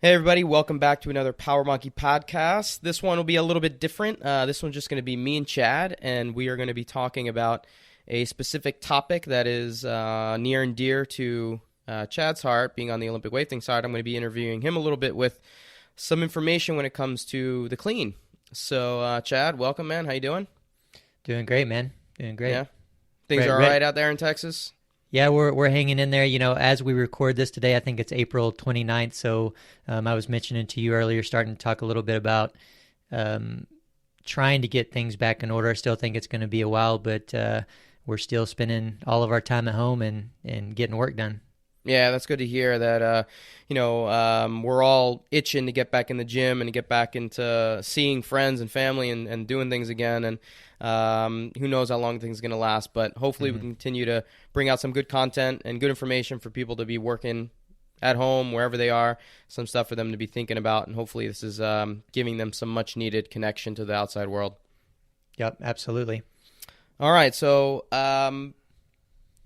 Hey everybody, welcome back to another Power Monkey podcast. This one will be a little bit different. This one's just going to be me and Chad, and we are going to be talking about a specific topic that is near and dear to Chad's heart, being on the Olympic weightlifting side. I'm going to be interviewing him a little bit with some information when it comes to the clean. So, Chad, welcome, man. How you doing? Doing great, man. Doing great. Yeah, things are all right out there in Texas. Yeah, we're hanging in there. You know, as we record this today, I think it's April 29th. So I was mentioning to you earlier, starting to talk a little bit about trying to get things back in order. I still think it's going to be a while, but we're still spending all of our time at home and getting work done. Yeah, that's good to hear that, we're all itching to get back in the gym and to get back into seeing friends and family and doing things again. And who knows how long things are going to last, but hopefully we can continue to bring out some good content and good information for people to be working at home, wherever they are, some stuff for them to be thinking about. And hopefully this is giving them some much needed connection to the outside world. Yep, absolutely. All right, so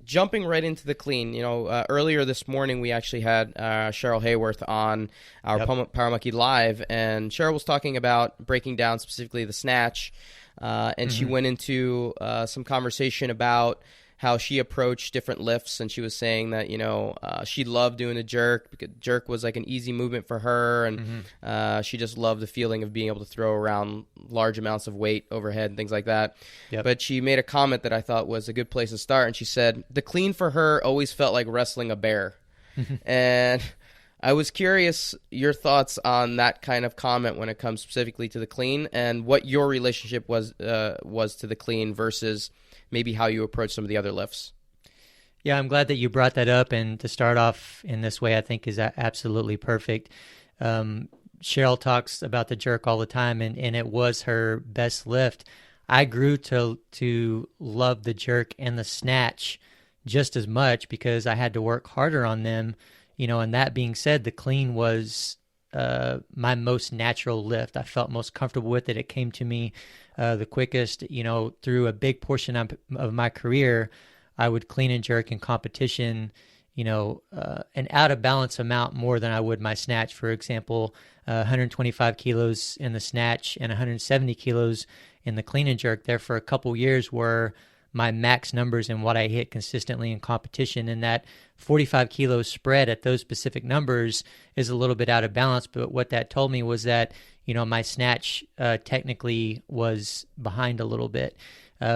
jumping right into the clean, earlier this morning we actually had Cheryl Hayworth on our Power Monkey Live, and Cheryl was talking about breaking down specifically the snatch, and she went into some conversation about how she approached different lifts, and she was saying that, she loved doing the jerk because jerk was like an easy movement for her, and she just loved the feeling of being able to throw around large amounts of weight overhead and things like that. Yep. But she made a comment that I thought was a good place to start, and she said the clean for her always felt like wrestling a bear. And I was curious your thoughts on that kind of comment when it comes specifically to the clean, and what your relationship was to the clean versus maybe how you approach some of the other lifts. Yeah, I'm glad that you brought that up, and to start off in this way I think is absolutely perfect. Cheryl talks about the jerk all the time, and it was her best lift. I grew to love the jerk and the snatch just as much because I had to work harder on them. And that being said, the clean was my most natural lift. I felt most comfortable with it. It came to me the quickest. Through a big portion of my career, I would clean and jerk in competition, an out of balance amount more than I would my snatch. For example, 125 kilos in the snatch and 170 kilos in the clean and jerk. There for a couple years were my max numbers and what I hit consistently in competition, and that 45 kilos spread at those specific numbers is a little bit out of balance. But what that told me was that, my snatch technically was behind a little bit.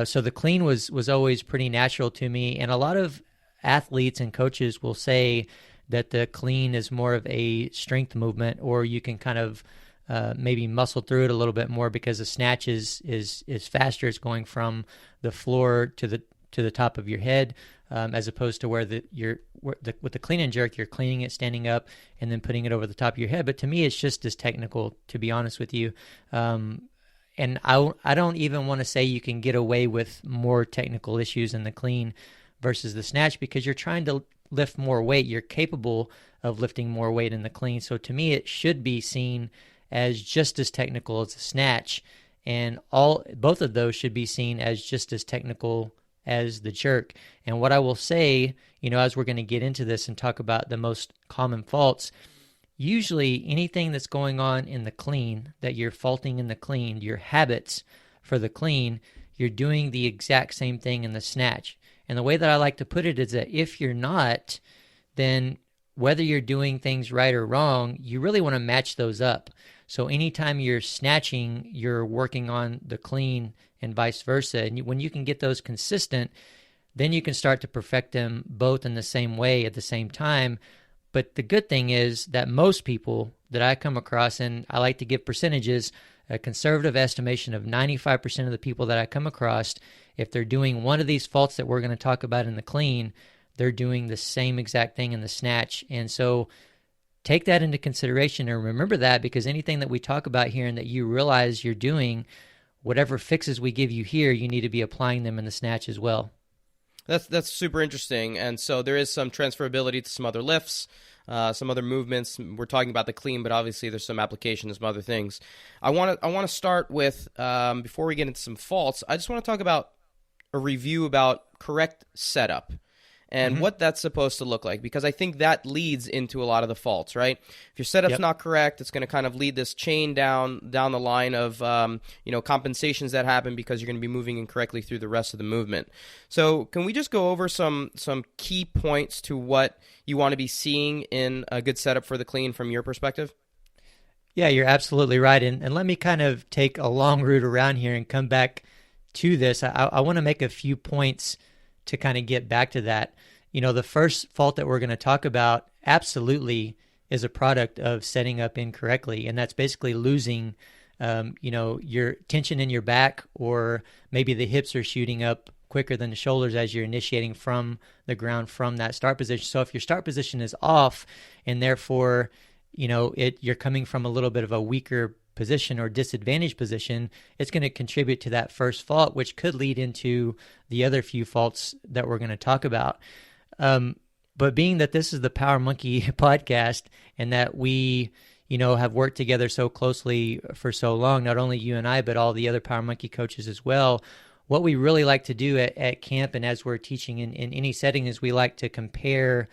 So the clean was always pretty natural to me. And a lot of athletes and coaches will say that the clean is more of a strength movement, or you can kind of maybe muscle through it a little bit more because the snatch is faster. It's going from the floor to the top of your head, as opposed to with the clean and jerk, you're cleaning it standing up and then putting it over the top of your head. But to me, it's just as technical, to be honest with you. And I don't even want to say you can get away with more technical issues in the clean versus the snatch, because you're trying to lift more weight. You're capable of lifting more weight in the clean. So to me, it should be seen as just as technical as a snatch, and both of those should be seen as just as technical as the jerk. And what I will say, as we're going to get into this and talk about the most common faults, usually anything that's going on in the clean that you're faulting in the clean, your habits for the clean, you're doing the exact same thing in the snatch. And the way that I like to put it is that if you're not, then whether you're doing things right or wrong, you really want to match those up. So anytime you're snatching, you're working on the clean and vice versa. And when you can get those consistent, then you can start to perfect them both in the same way at the same time. But the good thing is that most people that I come across, and I like to give percentages, a conservative estimation of 95% of the people that I come across, if they're doing one of these faults that we're going to talk about in the clean, they're doing the same exact thing in the snatch. And so take that into consideration and remember that, because anything that we talk about here and that you realize you're doing, whatever fixes we give you here, you need to be applying them in the snatch as well. That's super interesting. And so there is some transferability to some other lifts, some other movements. We're talking about the clean, but obviously there's some application to some other things. I want to start with, before we get into some faults, I just want to talk about a review about correct setup. and what that's supposed to look like, because I think that leads into a lot of the faults, right? If your setup's not correct, it's going to kind of lead this chain down the line of compensations that happen because you're going to be moving incorrectly through the rest of the movement. So can we just go over some key points to what you want to be seeing in a good setup for the clean from your perspective? Yeah, you're absolutely right. And let me kind of take a long route around here and come back to this. I want to make a few points to kind of get back to that. The first fault that we're going to talk about absolutely is a product of setting up incorrectly, and that's basically losing, your tension in your back, or maybe the hips are shooting up quicker than the shoulders as you're initiating from the ground from that start position. So if your start position is off, and therefore, you're coming from a little bit of a weaker position or disadvantaged position, it's going to contribute to that first fault, which could lead into the other few faults that we're going to talk about. But being that this is the Power Monkey podcast, and that we, have worked together so closely for so long, not only you and I, but all the other Power Monkey coaches as well, what we really like to do at camp and as we're teaching in any setting is we like to compare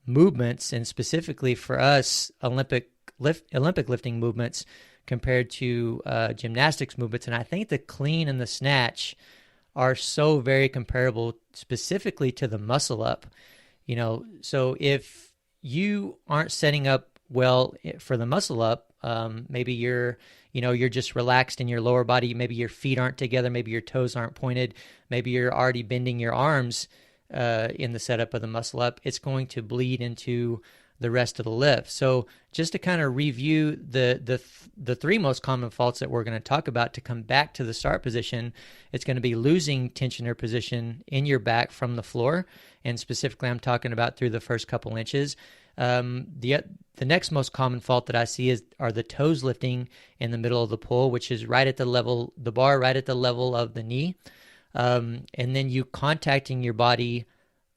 movements, and specifically for us, Olympic lifting movements compared to gymnastics movements. And I think the clean and the snatch are so very comparable, specifically to the muscle up. So if you aren't setting up well for the muscle up, maybe you're just relaxed in your lower body, maybe your feet aren't together, maybe your toes aren't pointed, maybe you're already bending your arms in the setup of the muscle up, it's going to bleed into the rest of the lift. So just to kind of review the three most common faults that we're going to talk about to come back to the start position, it's going to be losing tension or position in your back from the floor, and specifically I'm talking about through the first couple inches. The next most common fault that I see are the toes lifting in the middle of the pull, which is right at the bar right at the level of the knee, and then you contacting your body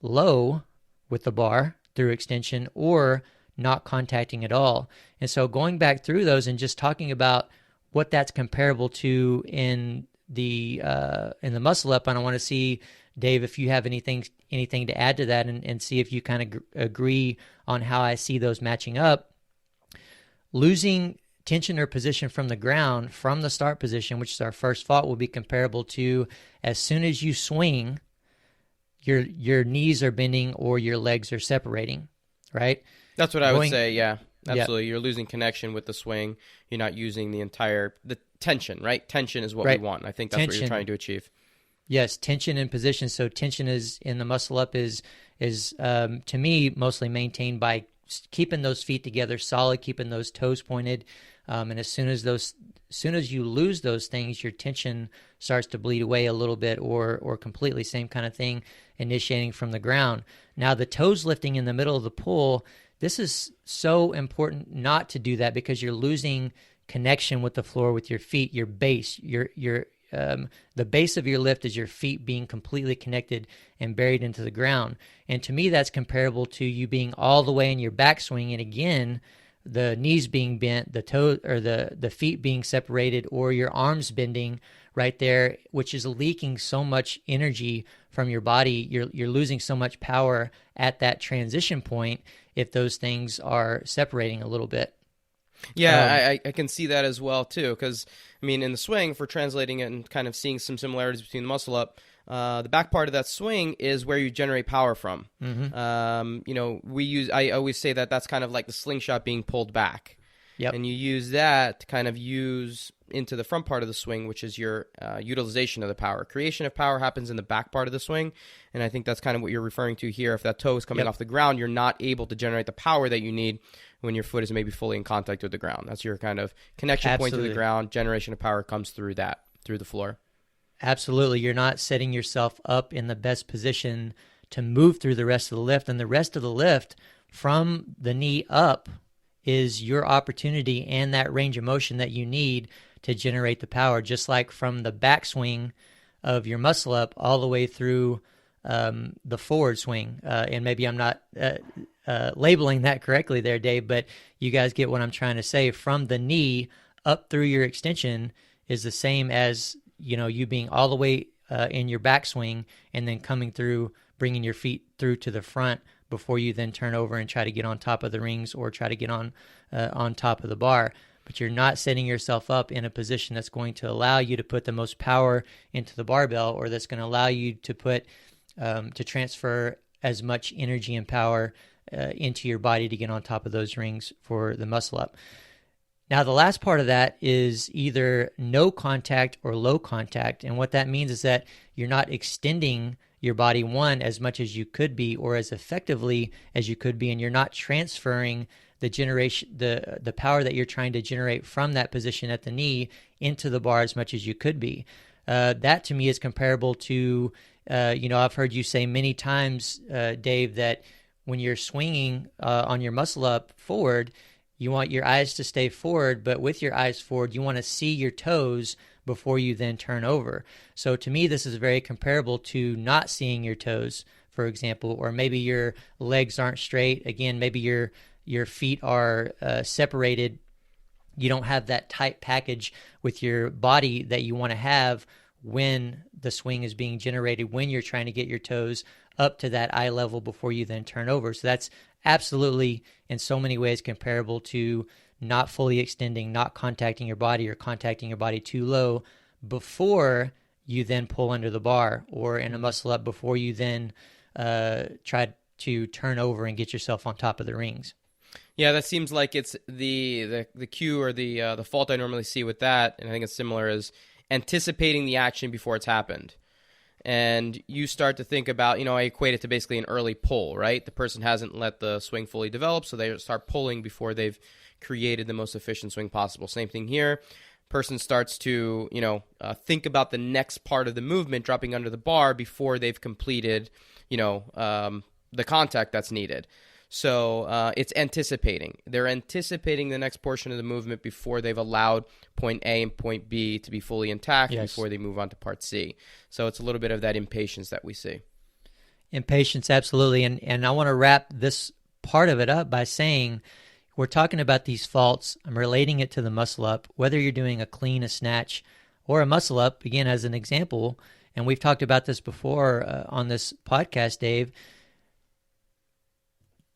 low with the bar through extension, or not contacting at all. And so going back through those and just talking about what that's comparable to in the muscle up, and I want to see, Dave, if you have anything to add to that, and see if you kind of agree on how I see those matching up. Losing tension or position from the ground from the start position, which is our first fault, will be comparable to as soon as you swing, your knees are bending or your legs are separating, right? That's what I would say, yeah. Absolutely. Yep. You're losing connection with the swing. You're not using the tension, right? Tension is what we want. I think that's what you're trying to achieve. Yes, tension and position. So tension is in the muscle up is to me mostly maintained by keeping those feet together solid, keeping those toes pointed, and as soon as you lose those things, your tension starts to bleed away a little bit, or completely, same kind of thing, initiating from the ground. Now the toes lifting in the middle of the pull, this is so important not to do that, because you're losing connection with the floor with your feet, your base, the base of your lift is your feet being completely connected and buried into the ground. And to me, that's comparable to you being all the way in your backswing, and again, the knees being bent, the toe or the feet being separated, or your arms bending right there, which is leaking so much energy from your body. You're losing so much power at that transition point if those things are separating a little bit. Yeah, I can see that as well, too, because, in the swing, if we're translating it and kind of seeing some similarities between the muscle up, the back part of that swing is where you generate power from. Mm-hmm. I always say that that's kind of like the slingshot being pulled back. Yep. And you use that to kind of use into the front part of the swing, which is your utilization of the power. Creation of power happens in the back part of the swing, and I think that's kind of what you're referring to here. If that toe is coming off the ground, you're not able to generate the power that you need when your foot is maybe fully in contact with the ground. That's your kind of connection point to the ground. Generation of power comes through the floor. Absolutely. You're not setting yourself up in the best position to move through the rest of the lift, and the rest of the lift from the knee up is your opportunity and that range of motion that you need to generate the power, just like from the backswing of your muscle up all the way through the forward swing. And maybe I'm not labeling that correctly there, Dave, but you guys get what I'm trying to say. From the knee up through your extension is the same as, you being all the way in your backswing and then coming through bringing your feet through to the front before you then turn over and try to get on top of the rings or try to get on top of the bar. But you're not setting yourself up in a position that's going to allow you to put the most power into the barbell, or that's going to allow you to put to transfer as much energy and power into your body to get on top of those rings for the muscle up. Now, the last part of that is either no contact or low contact. And what that means is that you're not extending your body, one, as much as you could be or as effectively as you could be, and you're not transferring the power that you're trying to generate from that position at the knee into the bar as much as you could be. That to me is comparable to, I've heard you say many times, Dave, that when you're swinging on your muscle up forward, you want your eyes to stay forward, but with your eyes forward, you want to see your toes before you then turn over. So to me, this is very comparable to not seeing your toes, for example, or maybe your legs aren't straight. Again, maybe your feet are separated. You don't have that tight package with your body that you want to have when the swing is being generated, when you're trying to get your toes up to that eye level before you then turn over. So that's absolutely in so many ways comparable to not fully extending, not contacting your body, or contacting your body too low before you then pull under the bar, or in a muscle up before you then try to turn over and get yourself on top of the rings. Yeah, that seems like it's the cue or the fault I normally see with that, and I think it's similar, is anticipating the action before it's happened. And you start to think about, I equate it to basically an early pull, right? The person hasn't let the swing fully develop, so they start pulling before they've created the most efficient swing possible. Same thing here. Person starts to, think about the next part of the movement, dropping under the bar before they've completed, the contact that's needed. So it's anticipating. They're anticipating the next portion of the movement before they've allowed point A and point B to be fully intact before they move on to part C. So it's a little bit of that impatience that we see. Impatience, absolutely. And I want to wrap this part of it up by saying we're talking about these faults. I'm relating it to the muscle up, whether you're doing a clean, a snatch, or a muscle up, again, as an example. And we've talked about this before on this podcast, Dave.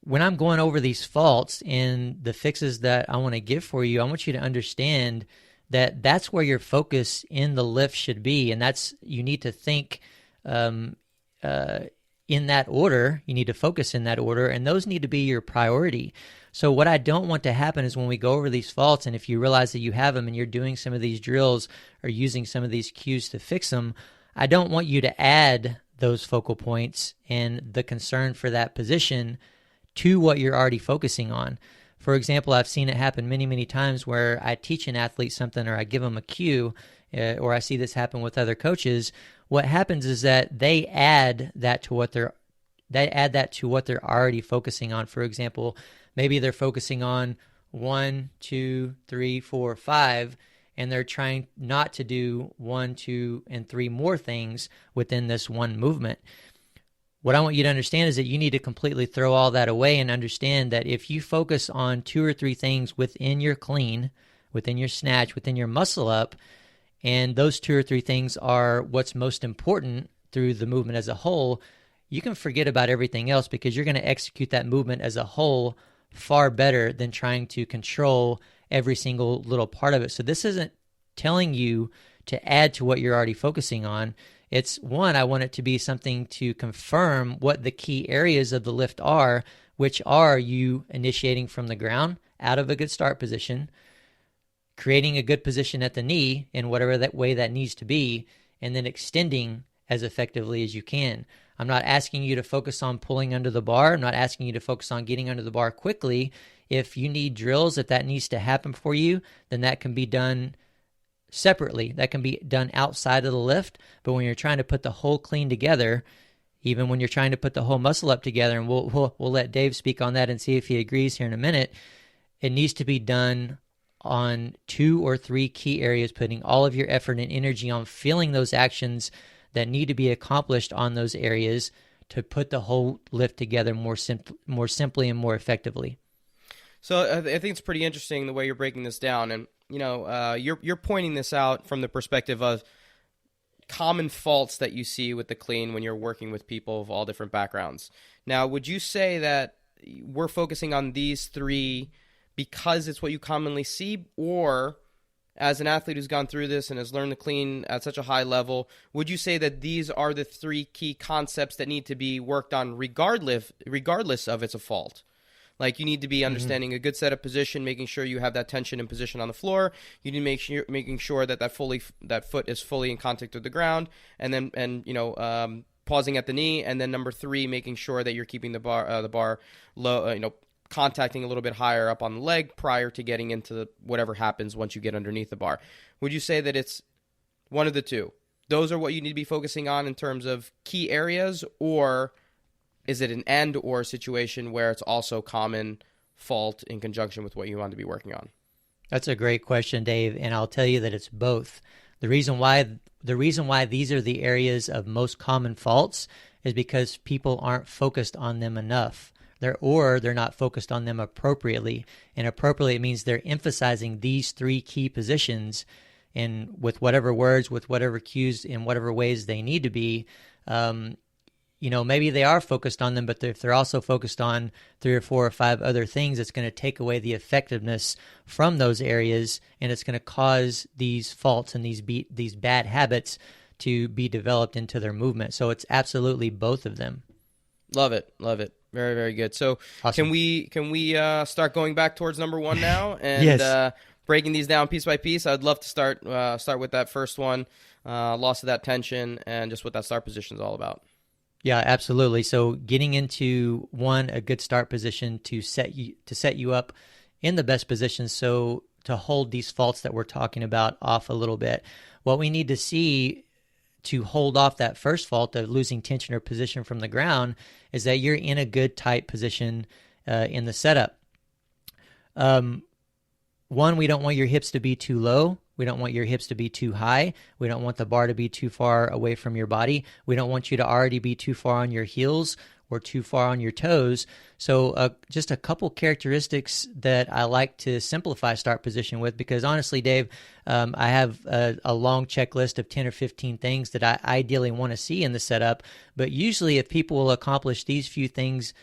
When I'm going over these faults and the fixes that I want to give for you, I want you to understand that that's where your focus in the lift should be. And you need to think in that order. You need to focus in that order, and those need to be your priority. So what I don't want to happen is when we go over these faults, and if you realize that you have them and you're doing some of these drills or using some of these cues to fix them, I don't want you to add those focal points and the concern for that position to what you're already focusing on. For example, I've seen it happen many, many times where I teach an athlete something, or I give them a cue, or I see this happen with other coaches. What happens is that they add that to what they're already focusing on. For example, maybe they're focusing on 1, 2, 3, 4, 5, and they're trying not to do 1, 2, and 3 more things within this one movement. What I want you to understand is that you need to completely throw all that away and understand that if you focus on 2 or 3 things within your clean, within your snatch, within your muscle up, and those 2 or 3 things are what's most important through the movement as a whole, you can forget about everything else, because you're going to execute that movement as a whole far better than trying to control every single little part of it. So this isn't telling you to add to what you're already focusing on. It's one, I want it to be something to confirm what the key areas of the lift are, which are you initiating from the ground out of a good start position, creating a good position at the knee in whatever that way that needs to be, and then extending as effectively as you can. I'm not asking you to focus on pulling under the bar. I'm not asking you to focus on getting under the bar quickly. If you need drills, if that needs to happen for you, then that can be done separately. That can be done outside of the lift. But when you're trying to put the whole clean together, even when you're trying to put the whole muscle up together, and we'll let Dave speak on that and see if he agrees here in a minute, it needs to be done on 2 or 3 key areas, putting all of your effort and energy on feeling those actions that need to be accomplished on those areas to put the whole lift together more simply and more effectively. So I think it's pretty interesting the way you're breaking this down, and you're pointing this out from the perspective of common faults that you see with the clean when you're working with people of all different backgrounds. Now, would you say that we're focusing on these three because it's what you commonly see, or as an athlete who's gone through this and has learned to clean at such a high level, would you say that these are the three key concepts that need to be worked on regardless of it's a fault? Like, you need to be understanding a good setup position, making sure you have that tension and position on the floor. You need to making sure that that foot is fully in contact with the ground, and pausing at the knee, and then number 3, making sure that you're keeping the bar low, contacting a little bit higher up on the leg prior to getting into whatever happens once you get underneath the bar. Would you say that it's one of the two? Those are what you need to be focusing on in terms of key areas, or is it an and/or situation where it's also common fault in conjunction with what you want to be working on? That's a great question, Dave, and I'll tell you that it's both. The reason why these are the areas of most common faults is because people aren't focused on them enough. They're not focused on them appropriately. And appropriately means they're emphasizing these 3 key positions, and with whatever words, with whatever cues, in whatever ways they need to be. Maybe they are focused on them, but if they're also focused on 3 or 4 or 5 other things, it's going to take away the effectiveness from those areas, and it's going to cause these faults and these bad habits to be developed into their movement. So it's absolutely both of them. Love it. Very, very good. So awesome. Can we start going back towards number 1 now and yes. Breaking these down piece by piece? I'd love to start with that first one, loss of that tension, and just what that start position is all about. Yeah, absolutely. So getting into a good start position to set you up in the best position, so to hold these faults that we're talking about off a little bit. What we need to see to hold off that first fault of losing tension or position from the ground is that you're in a good tight position in the setup. One, we don't want your hips to be too low. We don't want your hips to be too high. We don't want the bar to be too far away from your body. We don't want you to already be too far on your heels or too far on your toes. So just a couple characteristics that I like to simplify start position with, because honestly, Dave, I have a long checklist of 10 or 15 things that I ideally want to see in the setup. But usually if people will accomplish these few things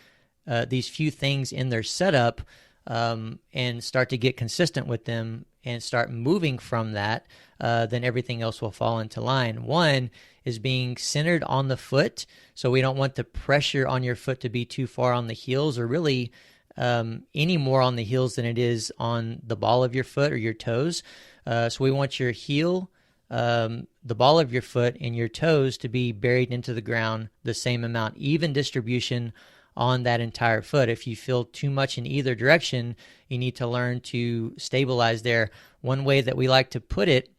in their setup, and start to get consistent with them and start moving from that, then everything else will fall into line. One is being centered on the foot. So we don't want the pressure on your foot to be too far on the heels, or really any more on the heels than it is on the ball of your foot or your toes. So we want your heel, the ball of your foot, and your toes to be buried into the ground the same amount, even distribution on that entire foot. If you feel too much in either direction, you need to learn to stabilize there. One way that we like to put it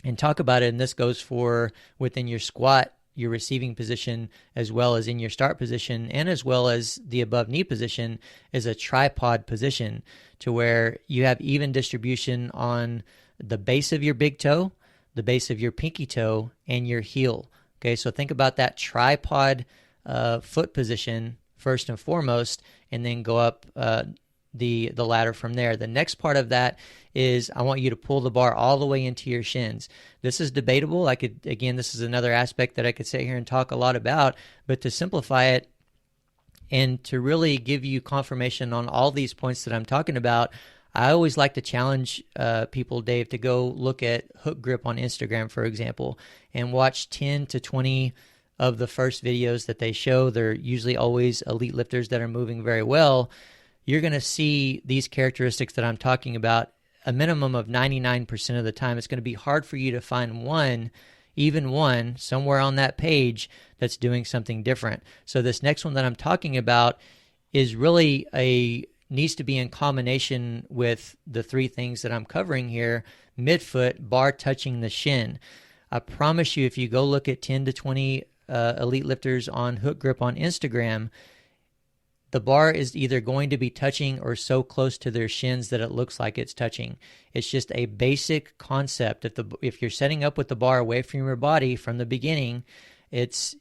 and talk about it, and this goes for within your squat, your receiving position, as well as in your start position, and as well as the above knee position, is a tripod position, to where you have even distribution on the base of your big toe, the base of your pinky toe, and your heel. Okay, so think about that tripod foot position first and foremost, and then go up the ladder from there. The next part of that is I want you to pull the bar all the way into your shins. This is debatable. This is another aspect that I could sit here and talk a lot about, but to simplify it and to really give you confirmation on all these points that I'm talking about, I always like to challenge people, Dave, to go look at hook grip on Instagram, for example, and watch 10 to 20 of the first videos that they show. They're usually always elite lifters that are moving very well. You're going to see these characteristics that I'm talking about a minimum of 99% of the time. It's going to be hard for you to find even one somewhere on that page that's doing something different. So this next one that I'm talking about is really needs to be in combination with the 3 things that I'm covering here: midfoot, bar touching the shin. I promise you, if you go look at 10 to 20 elite lifters on hook grip on Instagram, the bar is either going to be touching or so close to their shins that it looks like it's touching. It's just a basic concept. If you're setting up with the bar away from your body from the beginning,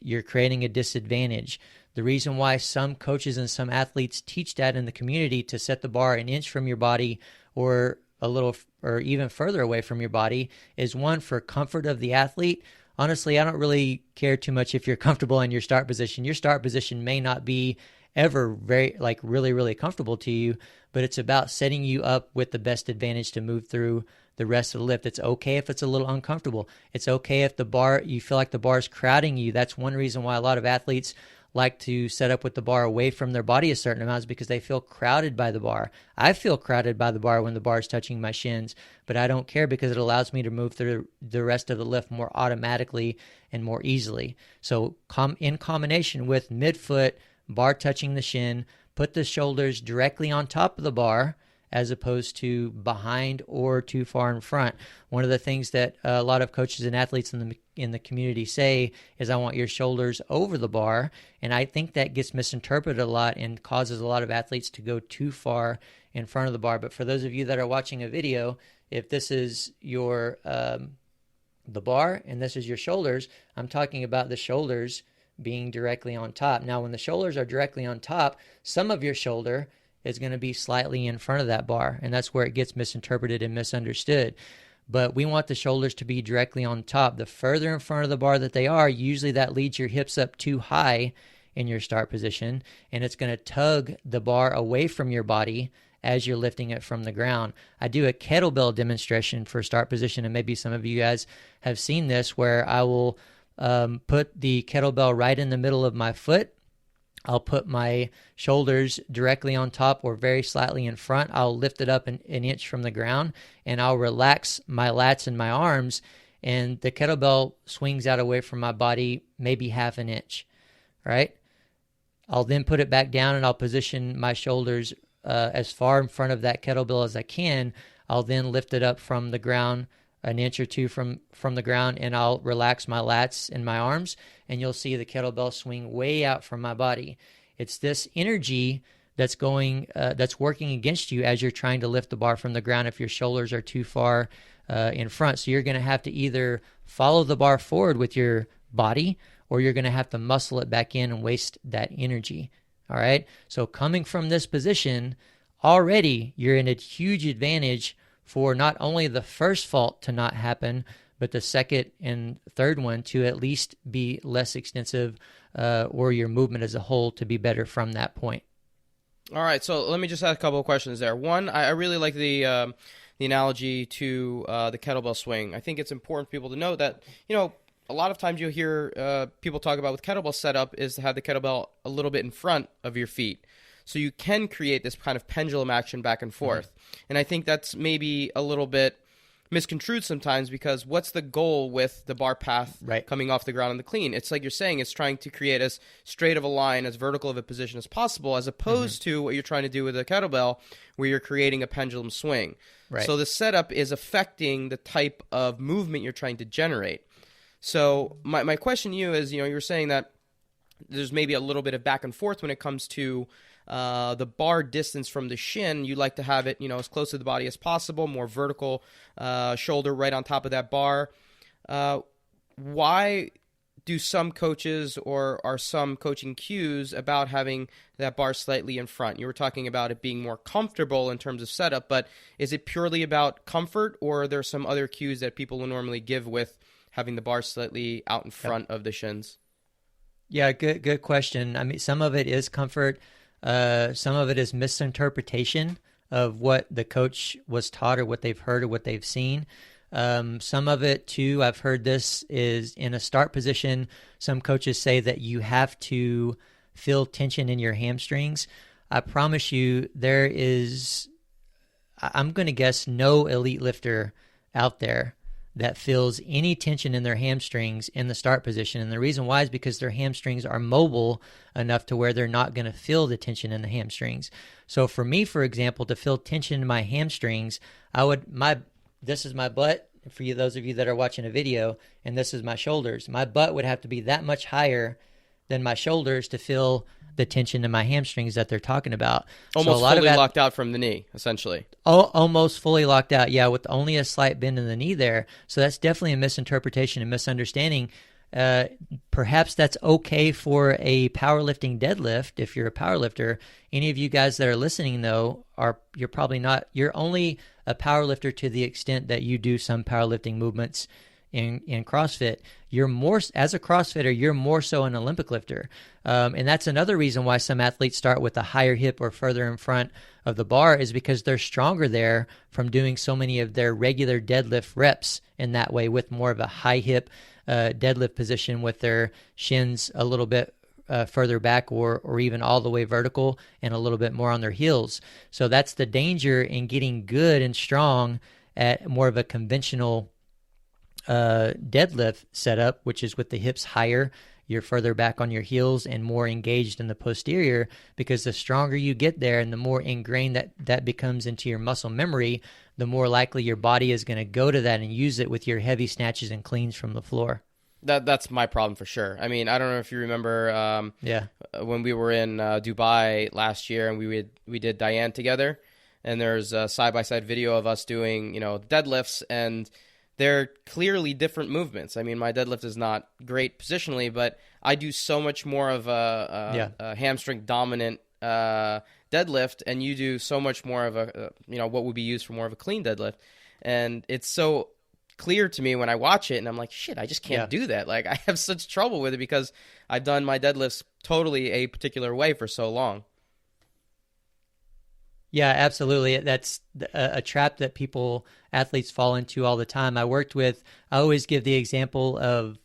you're creating a disadvantage. The reason why some coaches and some athletes teach that in the community, to set the bar an inch from your body or a little or even further away from your body, is one, for comfort of the athlete. honestly, I don't really care too much if you're comfortable in your start position. Your start position may not be ever very, like, really, really comfortable to you, but it's about setting you up with the best advantage to move through the rest of the lift. It's okay if it's a little uncomfortable. It's okay if you feel like the bar is crowding you. That's one reason why a lot of athletes like to set up with the bar away from their body a certain amount, is because they feel crowded by the bar. I feel crowded by the bar when the bar is touching my shins, but I don't care because it allows me to move through the rest of the lift more automatically and more easily. So in combination with midfoot, bar touching the shin, put the shoulders directly on top of the bar as opposed to behind or too far in front. One of the things that a lot of coaches and athletes in the community say is, I want your shoulders over the bar, and I think that gets misinterpreted a lot and causes a lot of athletes to go too far in front of the bar. But for those of you that are watching a video, if this is your the bar and this is your shoulders, I'm talking about the shoulders being directly on top. Now, when the shoulders are directly on top, some of your shoulder is going to be slightly in front of that bar, and that's where it gets misinterpreted and misunderstood. But we want the shoulders to be directly on top. The further in front of the bar that they are, usually that leads your hips up too high in your start position, and it's going to tug the bar away from your body as you're lifting it from the ground. I do a kettlebell demonstration for start position, and maybe some of you guys have seen this, where I will put the kettlebell right in the middle of my foot. I'll put my shoulders directly on top or very slightly in front. I'll lift it up an inch from the ground, and I'll relax my lats and my arms, and the kettlebell swings out away from my body maybe half an inch, right? I'll then put it back down, and I'll position my shoulders as far in front of that kettlebell as I can. I'll then lift it up from the ground an inch or two from the ground, and I'll relax my lats and my arms, and you'll see the kettlebell swing way out from my body. It's this energy that's working against you as you're trying to lift the bar from the ground if your shoulders are too far in front. So you're going to have to either follow the bar forward with your body, or you're going to have to muscle it back in and waste that energy. All right? So coming from this position, already you're in a huge advantage for not only the first fault to not happen, but the second and third one to at least be less extensive, or your movement as a whole to be better from that point. All right, so let me just ask a couple of questions there. One, I really like the analogy to the kettlebell swing. I think it's important for people to know that, a lot of times you'll hear people talk about with kettlebell setup is to have the kettlebell a little bit in front of your feet. So you can create this kind of pendulum action back and forth. Mm-hmm. And I think that's maybe a little bit misconstrued sometimes, because what's the goal with the bar path coming off the ground on the clean? It's like you're saying, it's trying to create as straight of a line, as vertical of a position as possible, as opposed to what you're trying to do with a kettlebell, where you're creating a pendulum swing. Right. So the setup is affecting the type of movement you're trying to generate. So my question to you is, you were saying that there's maybe a little bit of back and forth when it comes to the bar distance from the shin. You like to have it, as close to the body as possible, more vertical shoulder right on top of that bar. Why do some coaches, or are some coaching cues about having that bar slightly in front? You were talking about it being more comfortable in terms of setup, but is it purely about comfort, or are there some other cues that people will normally give with having the bar slightly out in front of the shins? Yeah, good question. I mean, some of it is comfort. Some of it is misinterpretation of what the coach was taught, or what they've heard, or what they've seen. Some of it, too, I've heard this, is in a start position, some coaches say that you have to feel tension in your hamstrings. I promise you, there is, I'm going to guess, no elite lifter out there that feels any tension in their hamstrings in the start position. And the reason why is because their hamstrings are mobile enough to where they're not going to feel the tension in the hamstrings. So for me, for example, to feel tension in my hamstrings, this is my butt, for you, those of you that are watching a video, and this is my shoulders. My butt would have to be that much higher than my shoulders to feel the tension in my hamstrings that they're talking about. Almost fully locked out from the knee, essentially. Almost fully locked out, yeah, with only a slight bend in the knee there. So that's definitely a misinterpretation and misunderstanding. Perhaps that's okay for a powerlifting deadlift if you're a powerlifter. Any of you guys that are listening, though, you're probably not. You're only a powerlifter to the extent that you do some powerlifting movements in CrossFit. You're more, as a CrossFitter, you're more so an Olympic lifter. And that's another reason why some athletes start with a higher hip or further in front of the bar, is because they're stronger there from doing so many of their regular deadlift reps in that way, with more of a high hip deadlift position with their shins a little bit further back, or even all the way vertical and a little bit more on their heels. So that's the danger in getting good and strong at more of a conventional deadlift setup, which is with the hips higher, you're further back on your heels and more engaged in the posterior, because the stronger you get there and the more ingrained that becomes into your muscle memory, the more likely your body is going to go to that and use it with your heavy snatches and cleans from the floor. That's my problem for sure. I mean, I don't know if you remember when we were in Dubai last year and we did Diane together, and there's a side-by-side video of us doing, deadlifts, and they're clearly different movements. I mean, my deadlift is not great positionally, but I do so much more of a hamstring dominant deadlift, and you do so much more of what would be used for more of a clean deadlift. And it's so clear to me when I watch it, and I'm like, shit, I just can't do that. Like, I have such trouble with it because I've done my deadlifts totally a particular way for so long. Yeah, absolutely. That's a trap that athletes fall into all the time. I always give the example of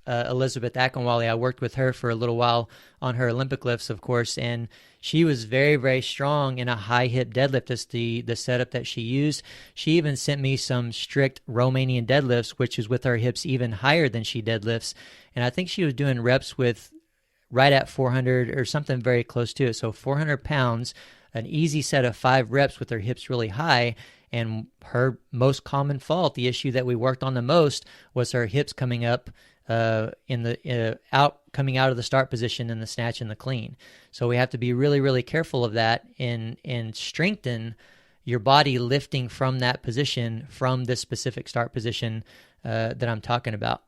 Elizabeth Akinwale. I worked with her for a little while on her Olympic lifts, of course, and she was very, very strong in a high hip deadlift. That's the setup that she used. She even sent me some strict Romanian deadlifts, which is with her hips even higher than she deadlifts. And I think she was doing reps with right at 400 or something very close to it. So 400 pounds, an easy set of 5 reps with her hips really high. And her most common fault, the issue that we worked on the most, was her hips coming up coming out of the start position in the snatch and the clean. So we have to be really, really careful of that and strengthen your body lifting from that position, from this specific start position that I'm talking about.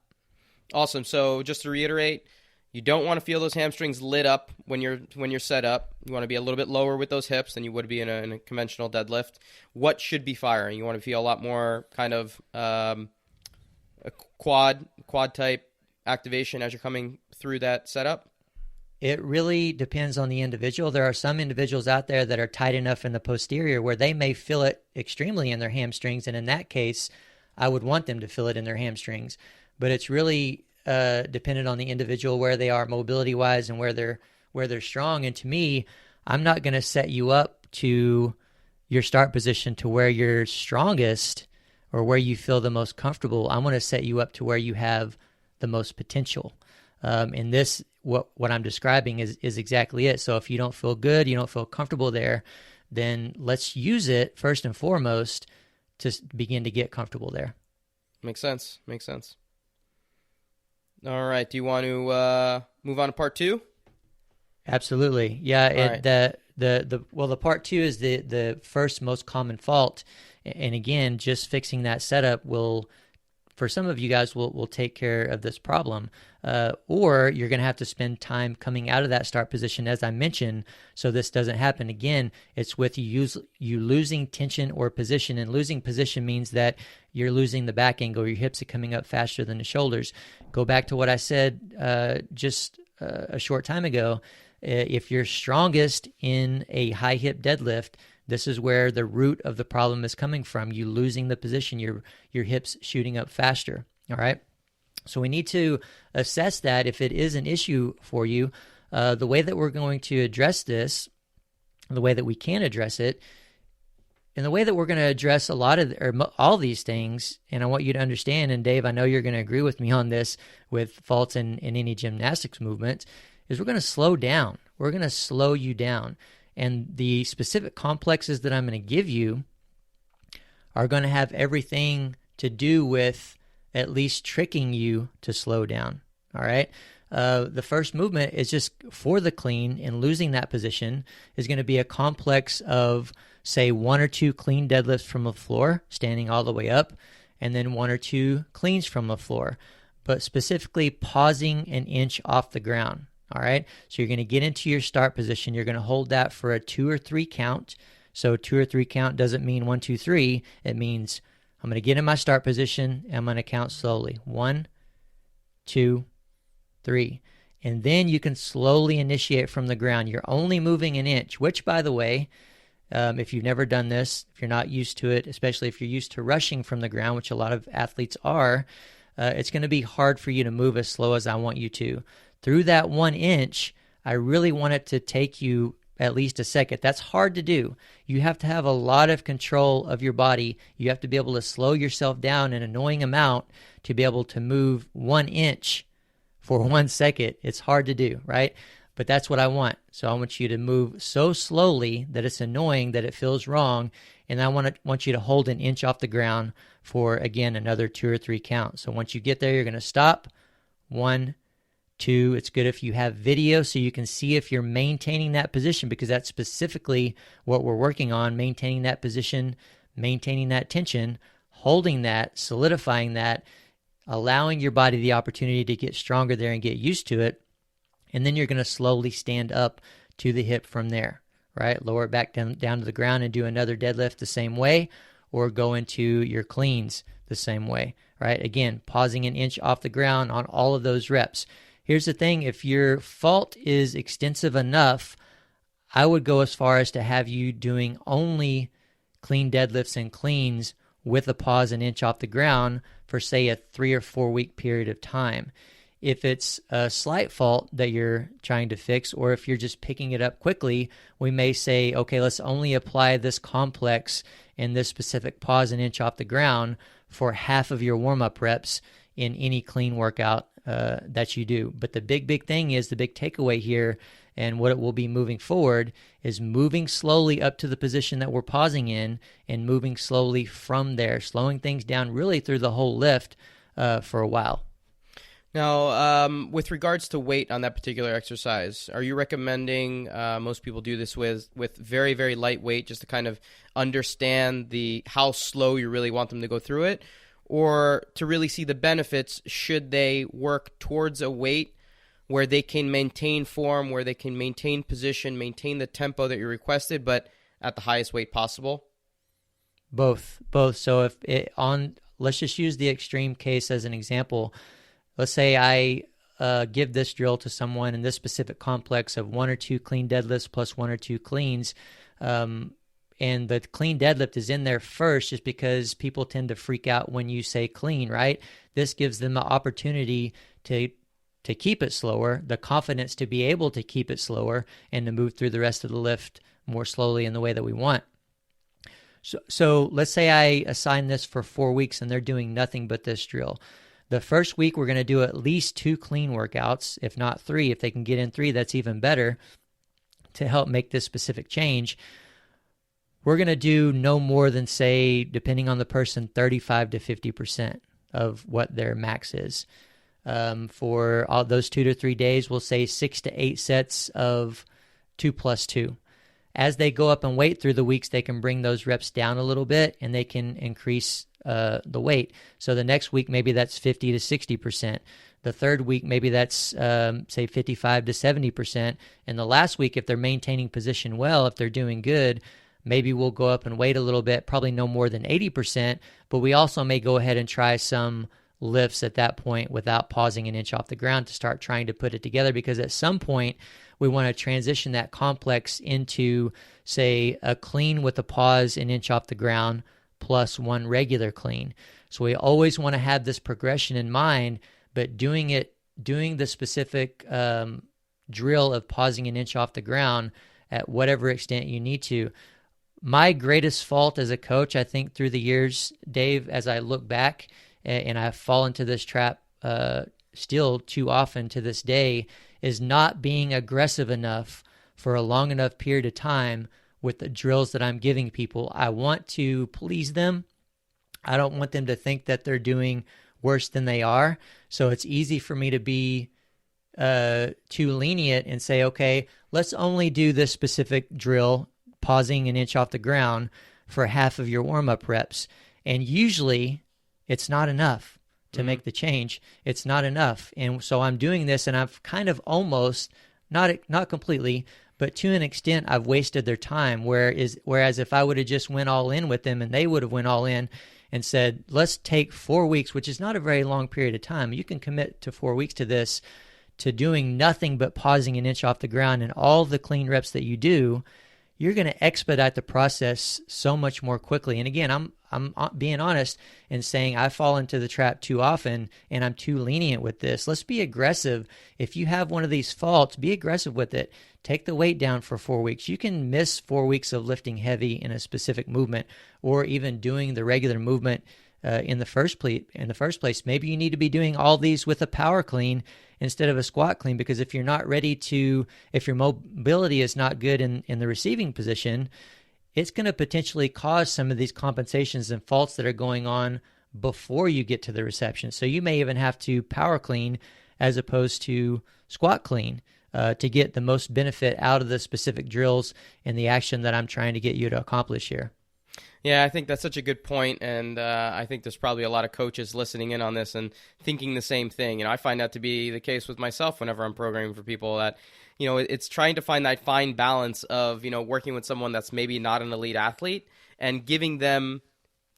Awesome. So just to reiterate, you don't want to feel those hamstrings lit up when you're set up. You want to be a little bit lower with those hips than you would be in a conventional deadlift. What should be firing? You want to feel a lot more kind of a quad type activation as you're coming through that setup? It really depends on the individual. There are some individuals out there that are tight enough in the posterior where they may feel it extremely in their hamstrings, and in that case, I would want them to feel it in their hamstrings. But it's really dependent on the individual, where they are mobility-wise and where they're strong. And to me, I'm not going to set you up to your start position to where you're strongest or where you feel the most comfortable. I want to set you up to where you have the most potential. And this, what I'm describing is exactly it. So if you don't feel good, you don't feel comfortable there, then let's use it first and foremost to begin to get comfortable there. Makes sense. All right. Do you want to move on to part 2? Absolutely. Yeah. Right. The part 2 is the first most common fault. And again, just fixing that setup will, for some of you guys, will take care of this problem. Or you're going to have to spend time coming out of that start position, as I mentioned, so this doesn't happen again. It's with you losing tension or position, and losing position means that you're losing the back angle. Your hips are coming up faster than the shoulders. Go back to what I said just a short time ago. If you're strongest in a high hip deadlift, this is where the root of the problem is coming from. You losing the position, your hips shooting up faster. All right. So we need to assess that if it is an issue for you. The way that we're going to address this, the way that we can address it, and the way that we're going to address all these things, and I want you to understand, and Dave, I know you're going to agree with me on this with faults in any gymnastics movement, is we're going to slow down. We're going to slow you down. And the specific complexes that I'm going to give you are going to have everything to do with at least tricking you to slow down. All right. The first movement is just for the clean, and losing that position is going to be a complex of, say, 1 or 2 clean deadlifts from the floor, standing all the way up, and then 1 or 2 cleans from the floor, but specifically pausing an inch off the ground. All right. So you're going to get into your start position. You're going to hold that for a 2 or 3 count. So 2 or 3 count doesn't mean 1, 2, 3. It means I'm going to get in my start position, and I'm going to count slowly. 1, 2, 3. And then you can slowly initiate from the ground. You're only moving an inch, which, by the way, if you've never done this, if you're not used to it, especially if you're used to rushing from the ground, which a lot of athletes are, it's going to be hard for you to move as slow as I want you to. Through that 1 inch, I really want it to take you at least a second. That's hard to do. You have to have a lot of control of your body. You have to be able to slow yourself down an annoying amount to be able to move 1 inch for 1 second. It's hard to do, right? But that's what I want. So I want you to move so slowly that it's annoying, that it feels wrong, and I want you to hold an inch off the ground for, again, another 2 or 3 counts. So once you get there, you're going to stop. 1, 2, it's good if you have video so you can see if you're maintaining that position, because that's specifically what we're working on, maintaining that position, maintaining that tension, holding that, solidifying that, allowing your body the opportunity to get stronger there and get used to it. And then you're going to slowly stand up to the hip from there, right? Lower it back down to the ground and do another deadlift the same way, or go into your cleans the same way, right? Again, pausing an inch off the ground on all of those reps. Here's the thing, if your fault is extensive enough, I would go as far as to have you doing only clean deadlifts and cleans with a pause an inch off the ground for, say, a 3 or 4 week period of time. If it's a slight fault that you're trying to fix, or if you're just picking it up quickly, we may say, okay, let's only apply this complex and this specific pause an inch off the ground for half of your warm-up reps in any clean workout that you do. But the big thing is, the big takeaway here, and what it will be moving forward, is moving slowly up to the position that we're pausing in and moving slowly from there, slowing things down really through the whole lift for a while. Now, with regards to weight on that particular exercise, are you recommending most people do this with very, very light weight, just to kind of understand how slow you really want them to go through it? Or to really see the benefits, should they work towards a weight where they can maintain form, where they can maintain position, maintain the tempo that you requested, but at the highest weight possible? Both. So let's just use the extreme case as an example. Let's say I give this drill to someone in this specific complex of 1 or 2 clean deadlifts plus 1 or 2 cleans, and the clean deadlift is in there first, just because people tend to freak out when you say clean, right? This gives them the opportunity to keep it slower, the confidence to be able to keep it slower, and to move through the rest of the lift more slowly in the way that we want. So let's say I assign this for 4 weeks and they're doing nothing but this drill. The first week, we're going to do at least 2 clean workouts, if not 3. If they can get in 3, that's even better, to help make this specific change. We're going to do no more than, say, depending on the person, 35 to 50% of what their max is. For all those 2 to 3 days, we'll say 6 to 8 sets of 2 plus 2. As they go up in weight through the weeks, they can bring those reps down a little bit, and they can increase the weight. So the next week, maybe that's 50 to 60%. The third week, maybe that's, say, 55 to 70%. And the last week, if they're maintaining position well, if they're doing good, maybe we'll go up and weight a little bit, probably no more than 80%. But we also may go ahead and try some lifts at that point without pausing an inch off the ground to start trying to put it together, because at some point, we want to transition that complex into, say, a clean with a pause an inch off the ground plus 1 regular clean. So we always want to have this progression in mind, but doing the specific drill of pausing an inch off the ground at whatever extent you need to. My greatest fault as a coach, I think, through the years, Dave, as I look back, and I fall into this trap still too often to this day, is not being aggressive enough for a long enough period of time with the drills that I'm giving people. I want to please them. I don't want them to think that they're doing worse than they are. So it's easy for me to be too lenient and say, okay, let's only do this specific drill, pausing an inch off the ground, for half of your warm-up reps. And usually it's not enough to make the change. It's not enough. And so I'm doing this, and I've kind of almost, not completely, but to an extent, I've wasted their time. Whereas if I would have just went all in with them and they would have went all in, and said, let's take 4 weeks, which is not a very long period of time. You can commit to 4 weeks to this, to doing nothing but pausing an inch off the ground, and all the clean reps that you do, you're going to expedite the process so much more quickly. And again, I'm being honest and saying I fall into the trap too often, and I'm too lenient with this. Let's be aggressive. If you have one of these faults, be aggressive with it. Take the weight down for 4 weeks. You can miss 4 weeks of lifting heavy in a specific movement, or even doing the regular movement in the first place. Maybe you need to be doing all these with a power clean instead of a squat clean, because if you're not ready to, if your mobility is not good in the receiving position, it's going to potentially cause some of these compensations and faults that are going on before you get to the reception. So you may even have to power clean as opposed to squat clean to get the most benefit out of the specific drills and the action that I'm trying to get you to accomplish here. Yeah, I think that's such a good point, and I think there's probably a lot of coaches listening in on this and thinking the same thing. I find that to be the case with myself whenever I'm programming for people, that it's trying to find that fine balance of working with someone that's maybe not an elite athlete and giving them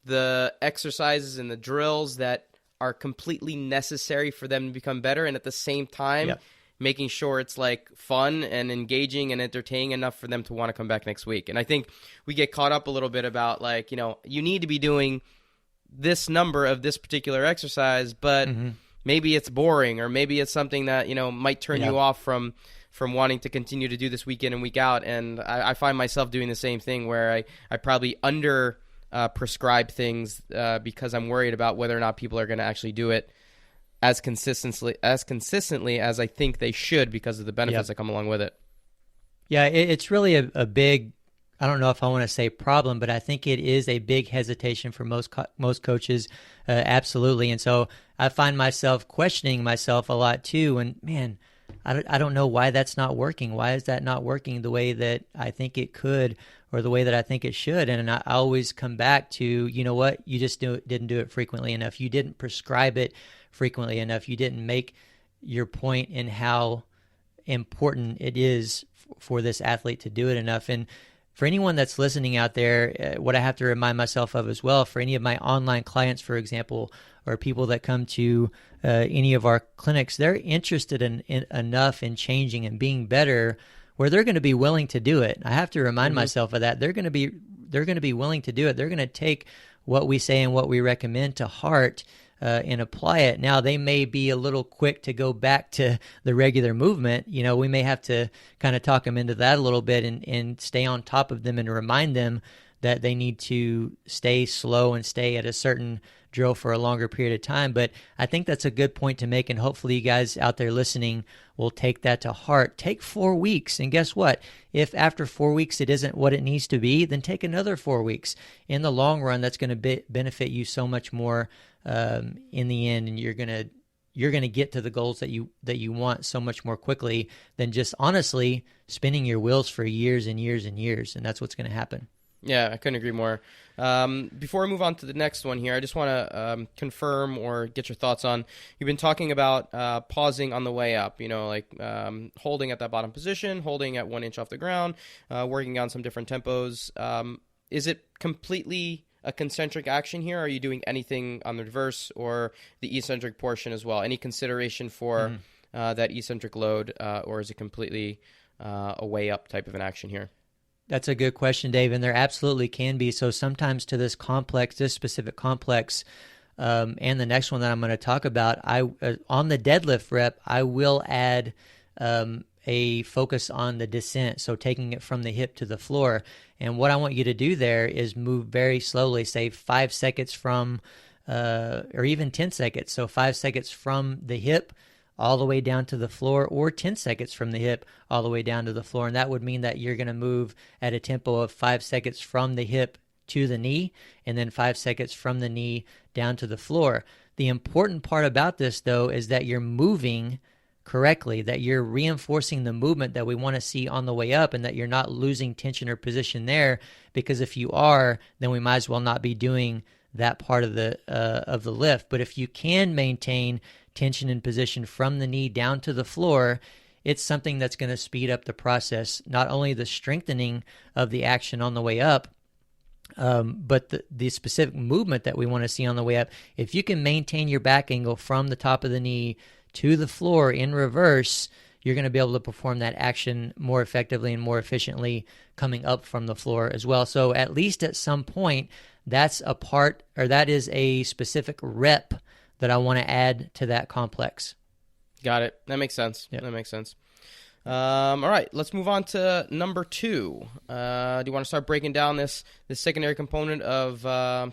the exercises and the drills that are completely necessary for them to become better, and at the same time making sure it's like fun and engaging and entertaining enough for them to want to come back next week. And I think we get caught up a little bit about you need to be doing this number of this particular exercise, but maybe it's boring, or maybe it's something that might turn you off from wanting to continue to do this week in and week out. And I find myself doing the same thing, where I probably prescribe things because I'm worried about whether or not people are going to actually do it as consistently as I think they should, because of the benefits that come along with it. Yeah, it's really a big, I don't know if I want to say problem, but I think it is a big hesitation for most coaches, absolutely. And so I find myself questioning myself a lot too, and man, I don't know why that's not working. Why is that not working the way that I think it could, or the way that I think it should? And I always come back to, you know what, you just didn't do it frequently enough. You didn't prescribe it frequently enough. You didn't make your point in how important it is for this athlete to do it enough. And for anyone that's listening out there, what I have to remind myself of as well, for any of my online clients, for example, or people that come to any of our clinics, they're interested in enough in changing and being better where they're going to be willing to do it. I have to remind myself of that. They're going to be willing to do it. They're going to take what we say and what we recommend to heart and apply it. Now, they may be a little quick to go back to the regular movement. We may have to kind of talk them into that a little bit and stay on top of them and remind them that they need to stay slow and stay at a certain drill for a longer period of time. But I think that's a good point to make, and hopefully you guys out there listening will take that to heart. Take 4 weeks, and guess what? If after 4 weeks it isn't what it needs to be, then take another 4 weeks. In the long run, that's going to benefit you so much more in the end, and you're going to get to the goals that you want so much more quickly than just honestly spinning your wheels for years and years and years, and that's what's going to happen. Yeah, I couldn't agree more. Before I move on to the next one here, I just want to confirm or get your thoughts on, you've been talking about pausing on the way up, holding at that bottom position, holding at 1 inch off the ground, working on some different tempos. Is it completely a concentric action here? Are you doing anything on the reverse or the eccentric portion as well? Any consideration for that eccentric load, or is it completely a way up type of an action here? That's a good question, Dave, and there absolutely can be. So sometimes to this specific complex, and the next one that I'm going to talk about, on the deadlift rep, I will add a focus on the descent, so taking it from the hip to the floor. And what I want you to do there is move very slowly, say 5 seconds from, or even 10 seconds. So 5 seconds from the hip all the way down to the floor, or 10 seconds from the hip all the way down to the floor. And that would mean that you're going to move at a tempo of 5 seconds from the hip to the knee, and then 5 seconds from the knee down to the floor. The important part about this, though, is that you're moving correctly, that you're reinforcing the movement that we want to see on the way up, and that you're not losing tension or position there, because if you are, then we might as well not be doing that part of the lift. But if you can maintain tension and position from the knee down to the floor, it's something that's going to speed up the process, not only the strengthening of the action on the way up, But the specific movement that we want to see on the way up, if you can maintain your back angle from the top of the knee to the floor in reverse, you're going to be able to perform that action more effectively and more efficiently coming up from the floor as well. So at least at some point, that's a part, or that is a specific rep that I want to add to that complex. Got it. That makes sense. Yep. That makes sense. All right, let's move on to number 2. Do you want to start breaking down this secondary component of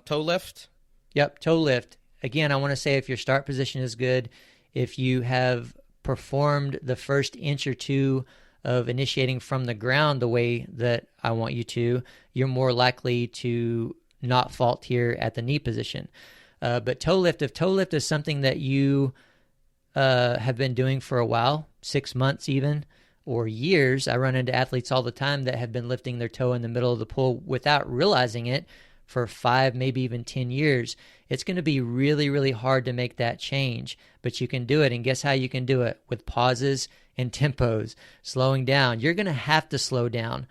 toe lift? Yep, toe lift. Again, I want to say if your start position is good, if you have performed the first inch or two of initiating from the ground the way that I want you to, you're more likely to not fault here at the knee position. But toe lift, if toe lift is something that you have been doing for a while, 6 months even, or years, I run into athletes all the time that have been lifting their toe in the middle of the pool without realizing it for 5, maybe even 10 years. It's going to be really, really hard to make that change, but you can do it. And guess how you can do it? With pauses and tempos, slowing down. You're going to have to slow down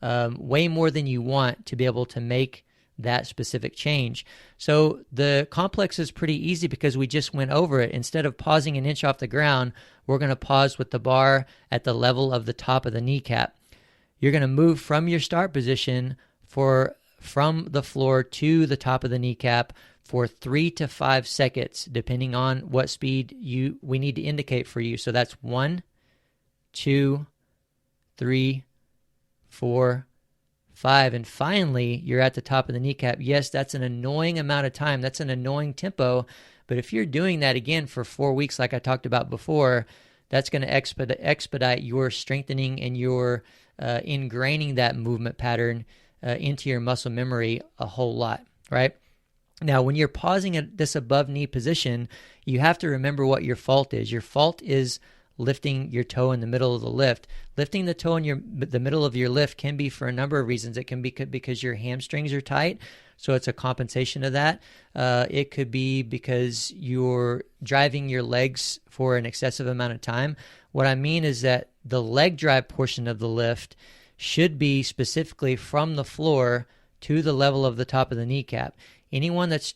way more than you want to be able to make that specific change. So the complex is pretty easy because we just went over it. Instead of pausing an inch off the ground, we're going to pause with the bar at the level of the top of the kneecap. You're going to move from your start position from the floor to the top of the kneecap for 3 to 5 seconds, depending on what speed we need to indicate for you. So that's 1, 2, 3, 4, 5, and finally you're at the top of the kneecap. Yes, that's an annoying amount of time. That's an annoying tempo. But if you're doing that again for 4 weeks, like I talked about before, that's going to expedite your strengthening and your ingraining that movement pattern into your muscle memory a whole lot, right? Now, when you're pausing at this above knee position, you have to remember what your fault is. Your fault is lifting your toe in the middle of the lift. Lifting the toe in the middle of your lift can be for a number of reasons. It can be because your hamstrings are tight, so it's a compensation of that. It could be because you're driving your legs for an excessive amount of time. What I mean is that the leg drive portion of the lift should be specifically from the floor to the level of the top of the kneecap. Anyone that's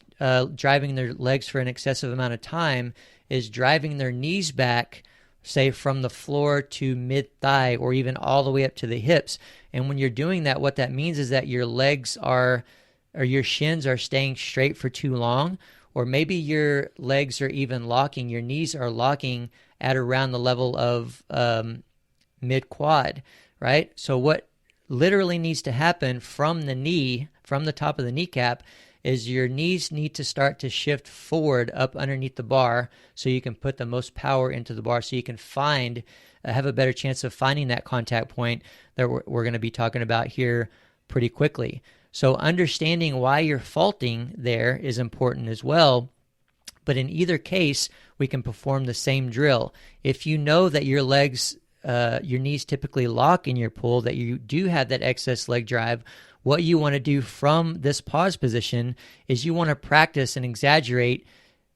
driving their legs for an excessive amount of time is driving their knees back, say from the floor to mid-thigh or even all the way up to the hips. And when you're doing that, what that means is that your legs or your shins are staying straight for too long, or maybe your legs are even locking, your knees are locking at around the level of mid-quad, right? So what literally needs to happen from the knee, from the top of the kneecap, is your knees need to start to shift forward up underneath the bar so you can put the most power into the bar, so you can have a better chance of finding that contact point that we're going to be talking about here pretty quickly. So understanding why you're faulting there is important as well. But in either case, we can perform the same drill. If you know that your knees typically lock in your pull, that you do have that excess leg drive, what you want to do from this pause position is you want to practice and exaggerate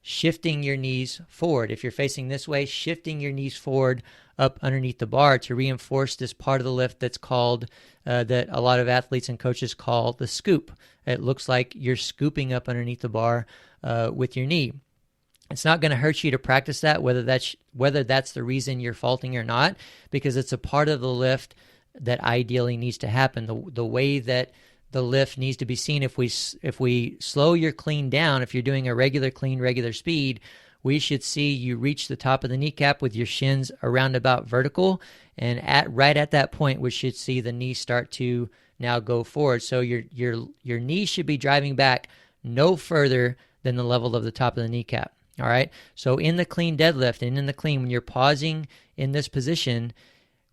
shifting your knees forward. If you're facing this way, shifting your knees forward up underneath the bar to reinforce this part of the lift that's called, that a lot of athletes and coaches call the scoop. It looks like you're scooping up underneath the bar with your knee. It's not going to hurt you to practice that, whether that's the reason you're faulting or not, because it's a part of the lift that ideally needs to happen. The way that the lift needs to be seen, if we slow your clean down, if you're doing a regular clean, regular speed, we should see you reach the top of the kneecap with your shins around about vertical, and right at that point, we should see the knee start to now go forward. So your knee should be driving back no further than the level of the top of the kneecap. All right. So in the clean deadlift and in the clean, when you're pausing in this position,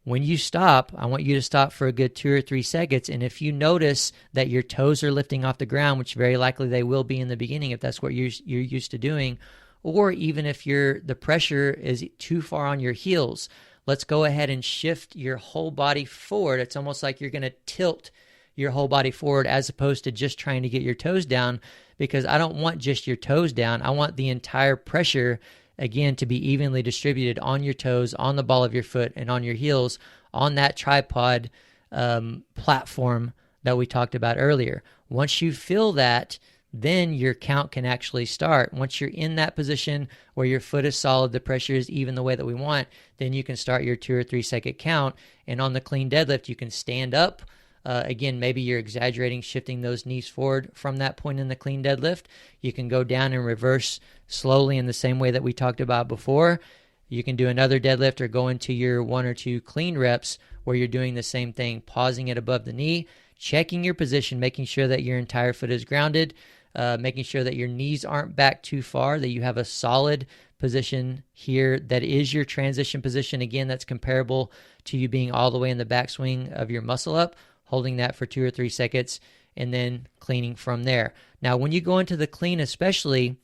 when you stop, I want you to stop for a good 2 or 3 seconds. And if you notice that your toes are lifting off the ground, which very likely they will be in the beginning if that's what you're used to doing, or even if the pressure is too far on your heels, let's go ahead and shift your whole body forward. It's almost like you're going to tilt your whole body forward as opposed to just trying to get your toes down, because I don't want just your toes down. I want the entire pressure, again, to be evenly distributed on your toes, on the ball of your foot, and on your heels on that tripod platform that we talked about earlier. Once you feel that, then your count can actually start. Once you're in that position where your foot is solid, the pressure is even the way that we want, then you can start your 2 or 3 second count. And on the clean deadlift, you can stand up. Again, maybe you're exaggerating, shifting those knees forward from that point in the clean deadlift. You can go down and reverse slowly in the same way that we talked about before. You can do another deadlift or go into your 1 or 2 clean reps where you're doing the same thing, pausing it above the knee, checking your position, making sure that your entire foot is grounded, making sure that your knees aren't back too far, that you have a solid position here that is your transition position. Again, that's comparable to you being all the way in the backswing of your muscle up, holding that for 2 or 3 seconds, and then cleaning from there. Now, when you go into the clean, especially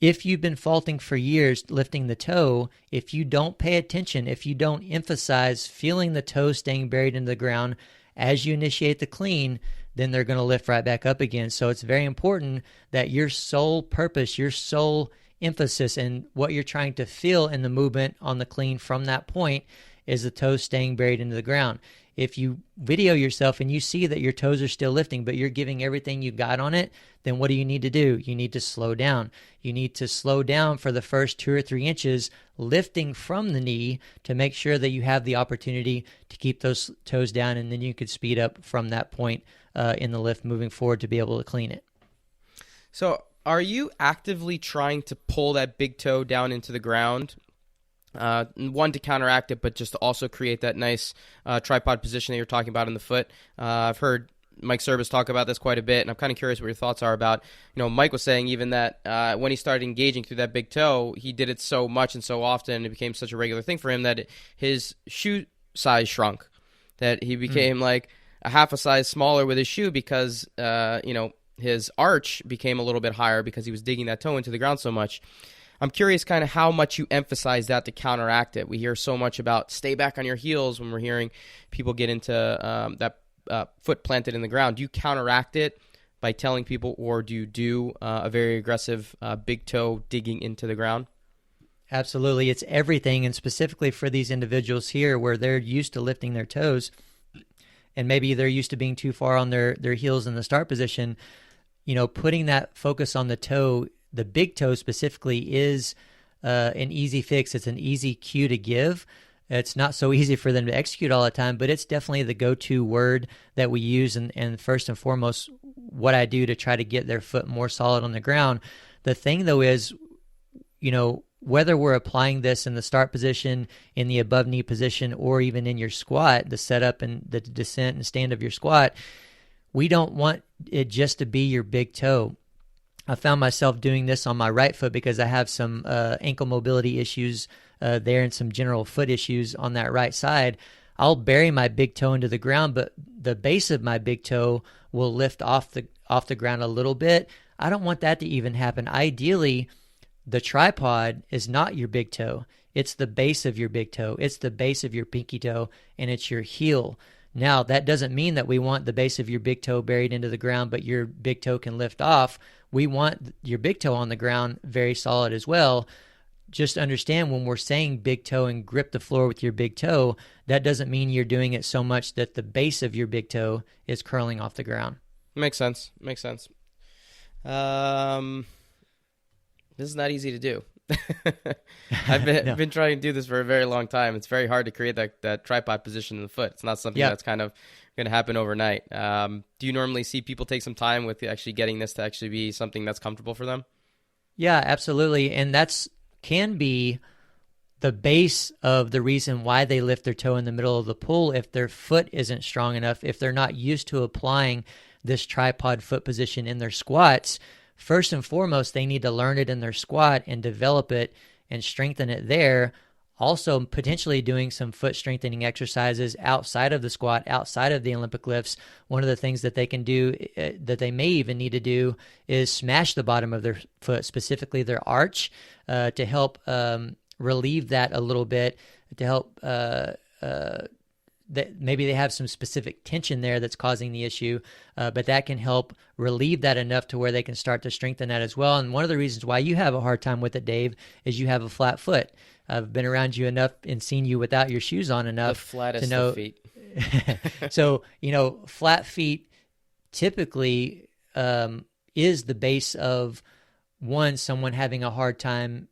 if you've been faulting for years lifting the toe, if you don't pay attention, if you don't emphasize feeling the toe staying buried in the ground as you initiate the clean, then they're going to lift right back up again. So it's very important that your sole purpose, your sole emphasis, and what you're trying to feel in the movement on the clean from that point is the toes staying buried into the ground. If you video yourself and you see that your toes are still lifting, but you're giving everything you got on it, then what do you need to do? You need to slow down. You need to slow down for the first 2 or 3 inches, lifting from the knee to make sure that you have the opportunity to keep those toes down, and then you could speed up from that point in the lift moving forward to be able to clean it. So are you actively trying to pull that big toe down into the ground? One, to counteract it, but just to also create that nice tripod position that you're talking about in the foot. I've heard Mike Service talk about this quite a bit, and I'm kind of curious what your thoughts are about, Mike was saying even that when he started engaging through that big toe, he did it so much and so often, it became such a regular thing for him that his shoe size shrunk, that he became like a half a size smaller with his shoe because, his arch became a little bit higher because he was digging that toe into the ground so much. I'm curious kind of how much you emphasize that to counteract it. We hear so much about stay back on your heels when we're hearing people get into that foot planted in the ground. Do you counteract it by telling people, or do you do a very aggressive big toe digging into the ground? Absolutely. It's everything, and specifically for these individuals here where they're used to lifting their toes, and maybe they're used to being too far on their heels in the start position, putting that focus on the toe, the big toe specifically, is an easy fix. It's an easy cue to give. It's not so easy for them to execute all the time, but it's definitely the go-to word that we use, and first and foremost, what I do to try to get their foot more solid on the ground. The thing, though, is, whether we're applying this in the start position, in the above knee position, or even in your squat, the setup and the descent and stand of your squat, we don't want it just to be your big toe. I found myself doing this on my right foot because I have some ankle mobility issues there and some general foot issues on that right side. I'll bury my big toe into the ground, but the base of my big toe will lift off the ground a little bit. I don't want that to even happen. Ideally, the tripod is not your big toe. It's the base of your big toe. It's the base of your pinky toe, and it's your heel. Now, that doesn't mean that we want the base of your big toe buried into the ground, but your big toe can lift off. We want your big toe on the ground very solid as well. Just understand, when we're saying big toe and grip the floor with your big toe, that doesn't mean you're doing it so much that the base of your big toe is curling off the ground. Makes sense. This is not easy to do. I've been trying to do this for a very long time. It's very hard to create that tripod position in the foot. It's not something that's kind of going to happen overnight. Do you normally see people take some time with actually getting this to actually be something that's comfortable for them? Yeah, absolutely. And that's can be the base of the reason why they lift their toe in the middle of the pull if their foot isn't strong enough, if they're not used to applying this tripod foot position in their squats. First and foremost, they need to learn it in their squat and develop it and strengthen it there. Also, potentially doing some foot strengthening exercises outside of the squat, outside of the Olympic lifts. One of the things that they can do, that they may even need to do, is smash the bottom of their foot, specifically their arch, to help relieve that a little bit, to help that maybe they have some specific tension there that's causing the issue, but that can help relieve that enough to where they can start to strengthen that as well. And one of the reasons why you have a hard time with it, Dave, is you have a flat foot. I've been around you enough and seen you without your shoes on enough the flattest to know. of feet. So, flat feet typically is the base of someone having a hard time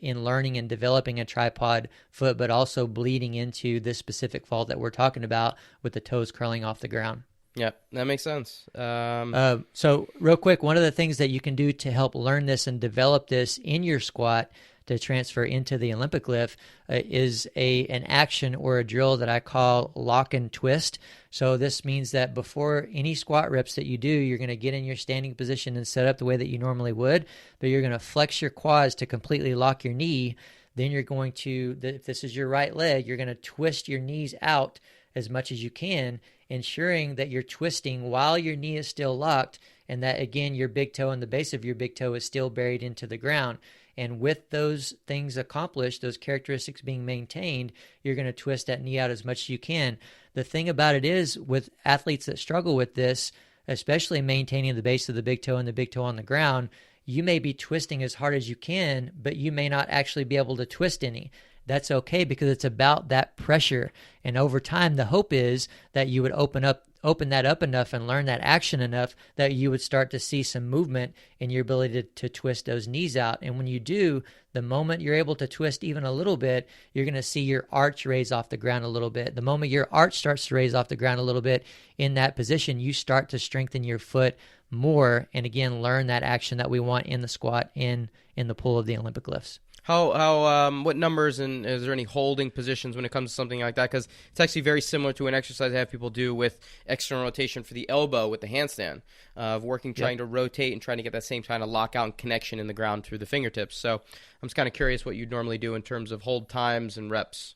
in learning and developing a tripod foot, but also bleeding into this specific fault that we're talking about with the toes curling off the ground. Yeah, that makes sense. So real quick, one of the things that you can do to help learn this and develop this in your squat to transfer into the Olympic lift is an action or a drill that I call lock and twist. So this means that before any squat reps that you do, you're going to get in your standing position and set up the way that you normally would, but you're going to flex your quads to completely lock your knee. Then you're going to, if this is your right leg, you're going to twist your knees out as much as you can, ensuring that you're twisting while your knee is still locked, and that, again, your big toe and the base of your big toe is still buried into the ground. And with those things accomplished, those characteristics being maintained, you're going to twist that knee out as much as you can. The thing about it is, with athletes that struggle with this, especially maintaining the base of the big toe and the big toe on the ground, you may be twisting as hard as you can, but you may not actually be able to twist any. That's okay, because it's about that pressure. And over time, the hope is that you would open that up enough and learn that action enough that you would start to see some movement in your ability to twist those knees out. And when you do, the moment you're able to twist even a little bit, you're going to see your arch raise off the ground a little bit. The moment your arch starts to raise off the ground a little bit in that position, you start to strengthen your foot more, and again, learn that action that we want in the squat in the pull of the Olympic lifts. What numbers, and is there any holding positions when it comes to something like that? Because it's actually very similar to an exercise I have people do with external rotation for the elbow with the handstand, of trying to rotate and trying to get that same kind of lockout and connection in the ground through the fingertips. So I'm just kind of curious what you'd normally do in terms of hold times and reps.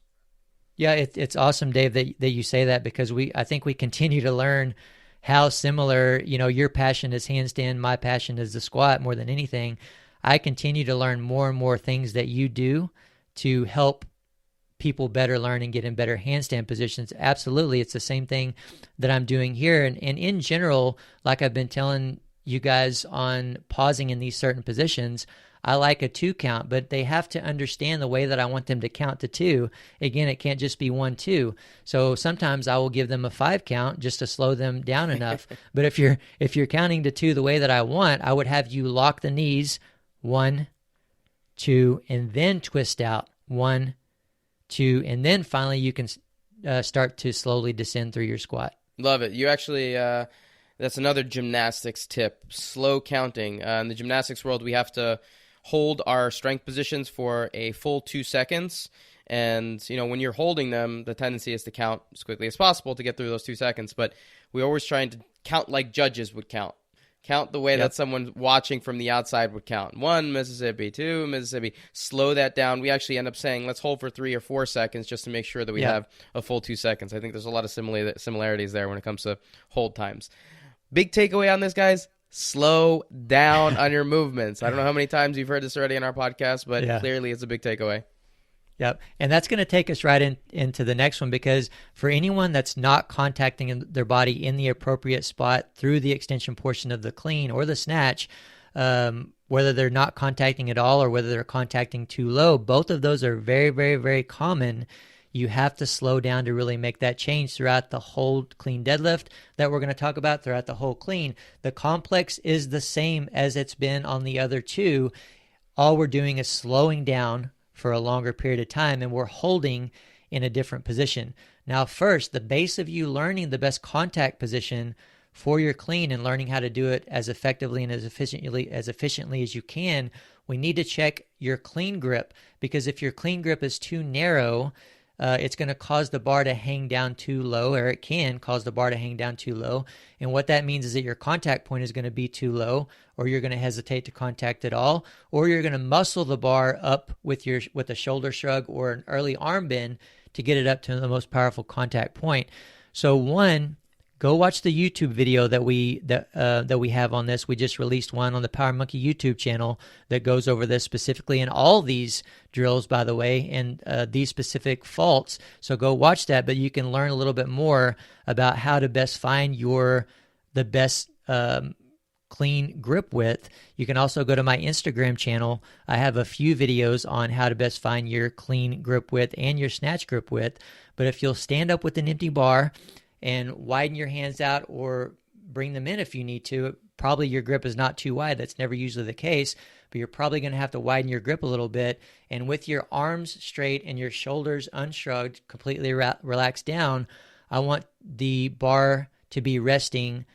Yeah, it's awesome, Dave, that you say that, because I think we continue to learn how similar, your passion is handstand, my passion is the squat more than anything. I continue to learn more and more things that you do to help people better learn and get in better handstand positions. Absolutely. It's the same thing that I'm doing here. And in general, like I've been telling you guys on pausing in these certain positions, I like a 2 count, but they have to understand the way that I want them to count to 2. Again, it can't just be 1, 2. So sometimes I will give them a 5 count just to slow them down enough. But if you're counting to 2 the way that I want, I would have you lock the knees, 1, 2, and then twist out, 1, 2, and then finally you can start to slowly descend through your squat. Love it. You actually, that's another gymnastics tip, slow counting. In the gymnastics world, we have to hold our strength positions for a full 2 seconds. And, when you're holding them, the tendency is to count as quickly as possible to get through those 2 seconds. But we're always trying to count like judges would count. Count the way that someone watching from the outside would count. 1, Mississippi, 2, Mississippi. Slow that down. We actually end up saying, let's hold for 3 or 4 seconds just to make sure that we have a full 2 seconds. I think there's a lot of similarities there when it comes to hold times. Big takeaway on this, guys. Slow down on your movements. I don't know how many times you've heard this already on our podcast, but clearly it's a big takeaway. Yep. And that's going to take us right into the next one, because for anyone that's not contacting their body in the appropriate spot through the extension portion of the clean or the snatch, whether they're not contacting at all or whether they're contacting too low, both of those are very, very, very common. You have to slow down to really make that change throughout the whole clean deadlift that we're going to talk about, throughout the whole clean. The complex is the same as it's been on the other 2. All we're doing is slowing down for a longer period of time, and we're holding in a different position. Now, first, the base of you learning the best contact position for your clean and learning how to do it as effectively and as efficiently as you can, we need to check your clean grip, because if your clean grip is too narrow, it's going to cause the bar to hang down too low, or it can cause the bar to hang down too low. And what that means is that your contact point is going to be too low, or you're going to hesitate to contact at all, or you're going to muscle the bar up with a shoulder shrug or an early arm bend to get it up to the most powerful contact point. So one, go watch the YouTube video that we have on this. We just released one on the Power Monkey YouTube channel that goes over this specifically, and all these drills, by the way, and these specific faults. So go watch that, but you can learn a little bit more about how to best find the best clean grip width. You can also go to my Instagram channel. I have a few videos on how to best find your clean grip width and your snatch grip width. But if you'll stand up with an empty bar and widen your hands out, or bring them in if you need to. Probably your grip is not too wide. That's never usually the case, but you're probably going to have to widen your grip a little bit. And with your arms straight and your shoulders unshrugged, completely relaxed down, I want the bar to be resting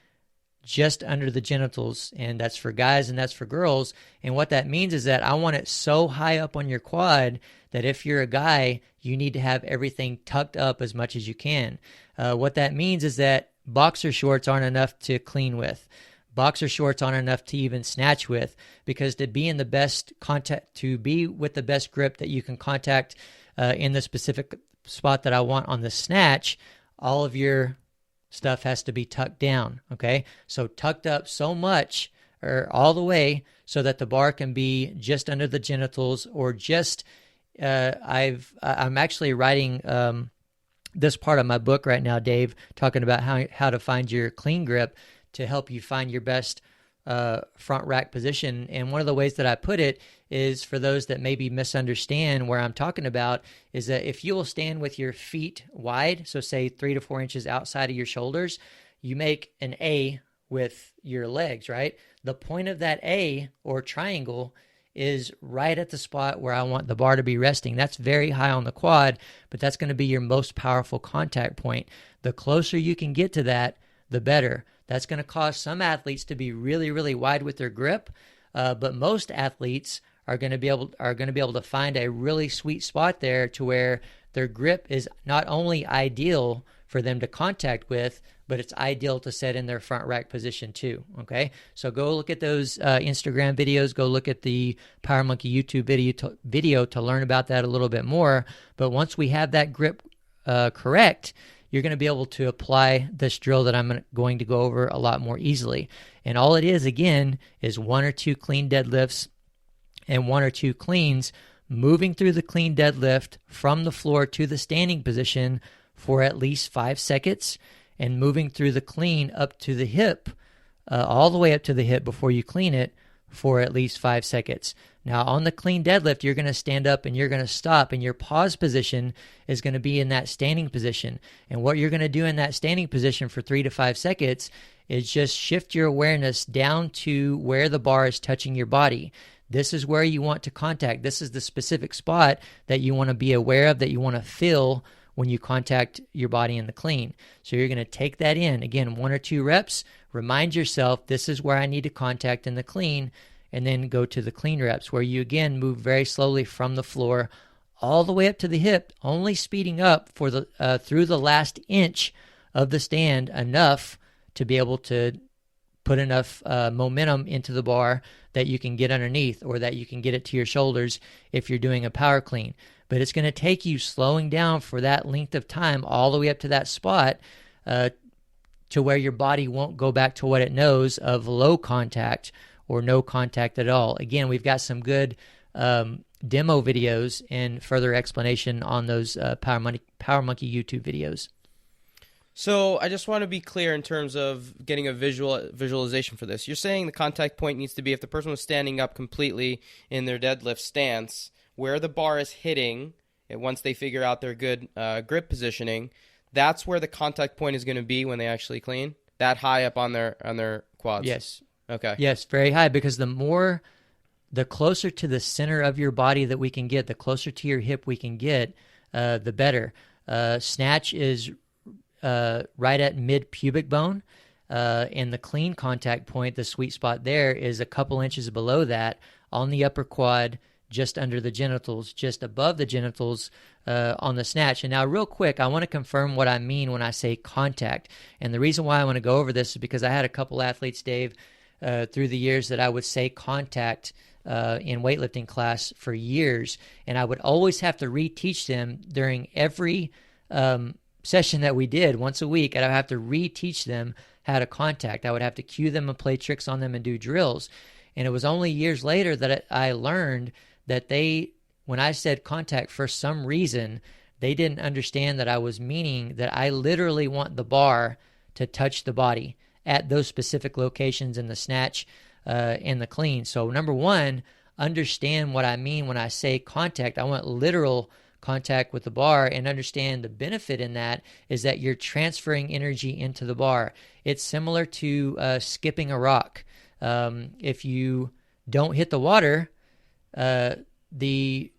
just under the genitals, and that's for guys and that's for girls. And what that means is that I want it so high up on your quad that if you're a guy, you need to have everything tucked up as much as you can. What that means is that boxer shorts aren't enough to clean with. Boxer shorts aren't enough to even snatch with, because to be in the best contact, to be with the best grip that you can contact in the specific spot that I want on the snatch, all of your stuff has to be tucked down, okay? So tucked up so much, or all the way, so that the bar can be just under the genitals, or just, I'm actually writing this part of my book right now, Dave, talking about how to find your clean grip to help you find your best front rack position. And one of the ways that I put it is, for those that maybe misunderstand where I'm talking about, is that if you will stand with your feet wide, so say 3 to 4 inches outside of your shoulders, you make an A with your legs, right? The point of that A or triangle is right at the spot where I want the bar to be resting. That's very high on the quad, but that's going to be your most powerful contact point. The closer you can get to that, the better. That's going to cause some athletes to be really, really wide with their grip, but most athletes are going to be able to find a really sweet spot there to where their grip is not only ideal for them to contact with, but it's ideal to set in their front rack position too. Okay, so go look at those Instagram videos. Go look at the Power Monkey YouTube video to learn about that a little bit more. But once we have that grip correct, you're going to be able to apply this drill that I'm going to go over a lot more easily. And all it is, again, is 1 or 2 clean deadlifts and 1 or 2 cleans, moving through the clean deadlift from the floor to the standing position for at least 5 seconds, and moving through the clean up to the hip, all the way up to the hip before you clean it, for at least 5 seconds. Now, on the clean deadlift, you're going to stand up and you're going to stop, and your pause position is going to be in that standing position. And what you're going to do in that standing position for 3 to 5 seconds is just shift your awareness down to where the bar is touching your body. This is where you want to contact. This is the specific spot that you want to be aware of, that you want to feel when you contact your body in the clean. So you're going to take that in. Again, 1 or 2 reps. Remind yourself, this is where I need to contact in the clean, and then go to the clean reps, where you again move very slowly from the floor all the way up to the hip, only speeding up for the through the last inch of the stand, enough to be able to put enough momentum into the bar that you can get underneath, or that you can get it to your shoulders if you're doing a power clean. But it's going to take you slowing down for that length of time, all the way up to that spot, to where your body won't go back to what it knows of low contact or no contact at all. Again, we've got some good demo videos and further explanation on those Power Monkey YouTube videos. So I just want to be clear in terms of getting a visualization for this. You're saying the contact point needs to be, if the person was standing up completely in their deadlift stance, where the bar is hitting, and once they figure out their good grip positioning, that's where the contact point is going to be when they actually clean? That high up on their quads? Yes. Okay. Yes, very high, because the closer to the center of your body that we can get, the closer to your hip we can get, the better. Snatch is right at mid-pubic bone, and the clean contact point, the sweet spot there, is a couple inches below that, on the upper quad, just under the genitals, just above the genitals on the snatch. And now, real quick, I want to confirm what I mean when I say contact. And the reason why I want to go over this is because I had a couple athletes, Dave, through the years, that I would say contact in weightlifting class for years, and I would always have to reteach them during every session that we did once a week, and I would have to reteach them how to contact. I would have to cue them and play tricks on them and do drills. And it was only years later that I learned that when I said contact, for some reason, they didn't understand that I was meaning that I literally want the bar to touch the body at those specific locations in the snatch and the clean. So number one, understand what I mean when I say contact. I want literal contact with the bar, and understand the benefit in that is that you're transferring energy into the bar. It's similar to skipping a rock. If you don't hit the water, the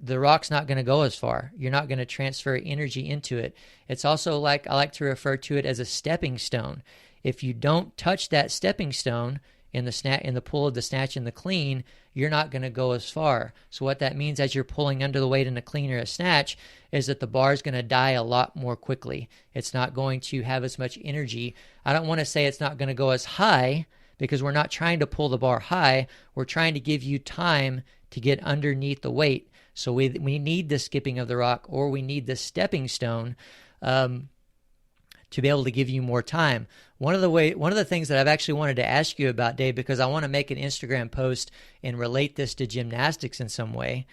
rock's not going to go as far. You're not going to transfer energy into it. It's also like, I like to refer to it as a stepping stone. If you don't touch that stepping stone in the pull of the snatch and the clean, you're not going to go as far. So what that means as you're pulling under the weight in a clean or a snatch is that the bar is going to die a lot more quickly. It's not going to have as much energy. I don't want to say it's not going to go as high, because we're not trying to pull the bar high. We're trying to give you time to get underneath the weight. So we need the skipping of the rock, or we need the stepping stone to be able to give you more time. One of the things that I've actually wanted to ask you about, Dave, because I want to make an Instagram post and relate this to gymnastics in some way.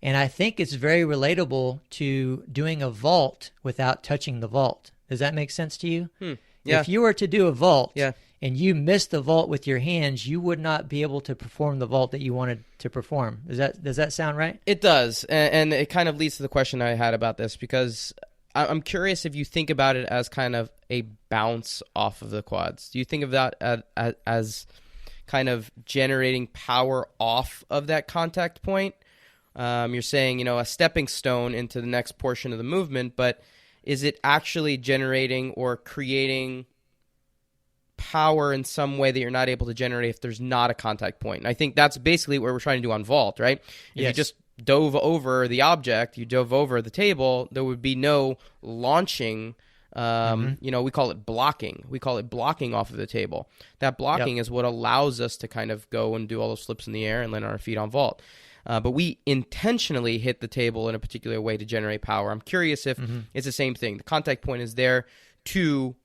And I think it's very relatable to doing a vault without touching the vault. Does that make sense to you? Yeah. If you were to do a vault and you missed the vault with your hands, you would not be able to perform the vault that you wanted to perform. Does that sound right? It does. And it kind of leads to the question I had about this, because I'm curious if you think about it as kind of a bounce off of the quads. Do you think of that as kind of generating power off of that contact point? You're saying, a stepping stone into the next portion of the movement, but is it actually generating or creating power in some way that you're not able to generate if there's not a contact point? And I think that's basically what we're trying to do on vault, right? If you just dove over the object, you dove over the table, there would be no launching. We call it blocking. We call it blocking off of the table. That blocking is what allows us to kind of go and do all those flips in the air and land on our feet on vault. But we intentionally hit the table in a particular way to generate power. I'm curious if it's the same thing. The contact point is there to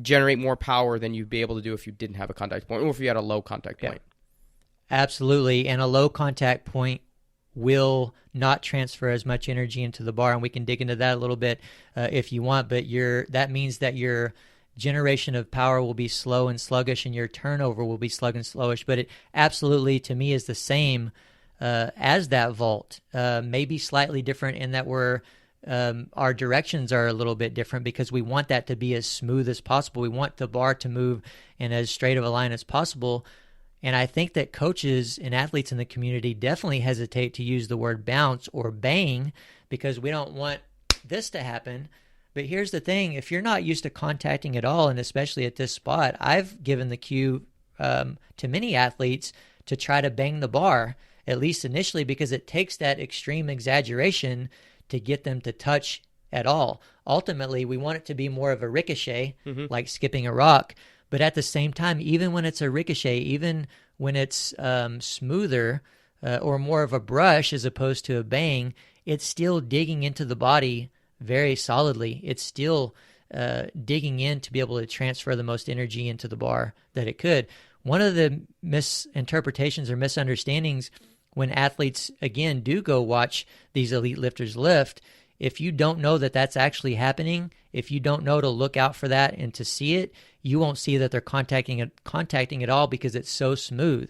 generate more power than you'd be able to do if you didn't have a contact point, or if you had a low contact point. Absolutely. And a low contact point will not transfer as much energy into the bar, and we can dig into that a little bit if you want, but that means that your generation of power will be slow and sluggish, and your turnover will be slug and slowish. But it absolutely, to me, is the same as that vault, maybe slightly different in that our directions are a little bit different, because we want that to be as smooth as possible. We want the bar to move in as straight of a line as possible. And I think that coaches and athletes in the community definitely hesitate to use the word bounce or bang, because we don't want this to happen. But here's the thing. If you're not used to contacting at all, and especially at this spot, I've given the cue to many athletes to try to bang the bar, at least initially, because it takes that extreme exaggeration to get them to touch at all. Ultimately, we want it to be more of a ricochet, like skipping a rock. But at the same time, even when it's a ricochet, even when it's smoother or more of a brush as opposed to a bang, it's still digging into the body very solidly. It's still digging in to be able to transfer the most energy into the bar that it could. One of the misinterpretations or misunderstandings when athletes, again, do go watch these elite lifters lift, if you don't know that that's actually happening, if you don't know to look out for that and to see it, you won't see that they're contacting at all, because it's so smooth.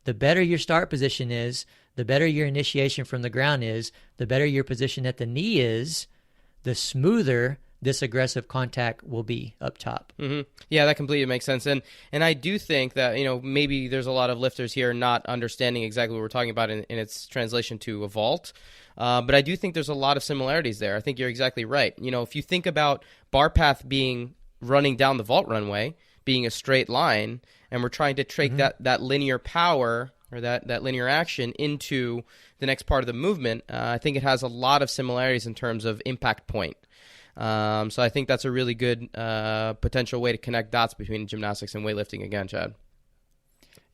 The better your start position is, the better your initiation from the ground is, the better your position at the knee is, the smoother this aggressive contact will be up top. Yeah, that completely makes sense. And I do think that, maybe there's a lot of lifters here not understanding exactly what we're talking about in its translation to a vault. But I do think there's a lot of similarities there. I think you're exactly right. If you think about bar path being running down the vault runway, being a straight line, and we're trying to take that linear power or that linear action into the next part of the movement, I think it has a lot of similarities in terms of impact point. So I think that's a really good potential way to connect dots between gymnastics and weightlifting again, Chad.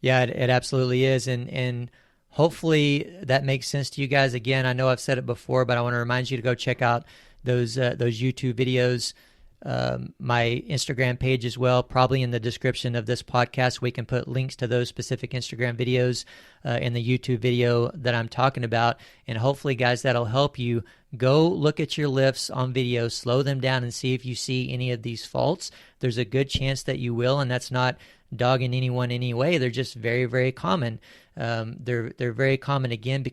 Yeah, it absolutely is. And hopefully that makes sense to you guys. Again, I know I've said it before, but I want to remind you to go check out those YouTube videos, my Instagram page as well. Probably in the description of this podcast, we can put links to those specific Instagram videos in the YouTube video that I'm talking about. And hopefully, guys, that'll help you. Go look at your lifts on video, slow them down, and see if you see any of these faults. There's a good chance that you will, and that's not dogging anyone any way. They're just very, very common. They're very common, again,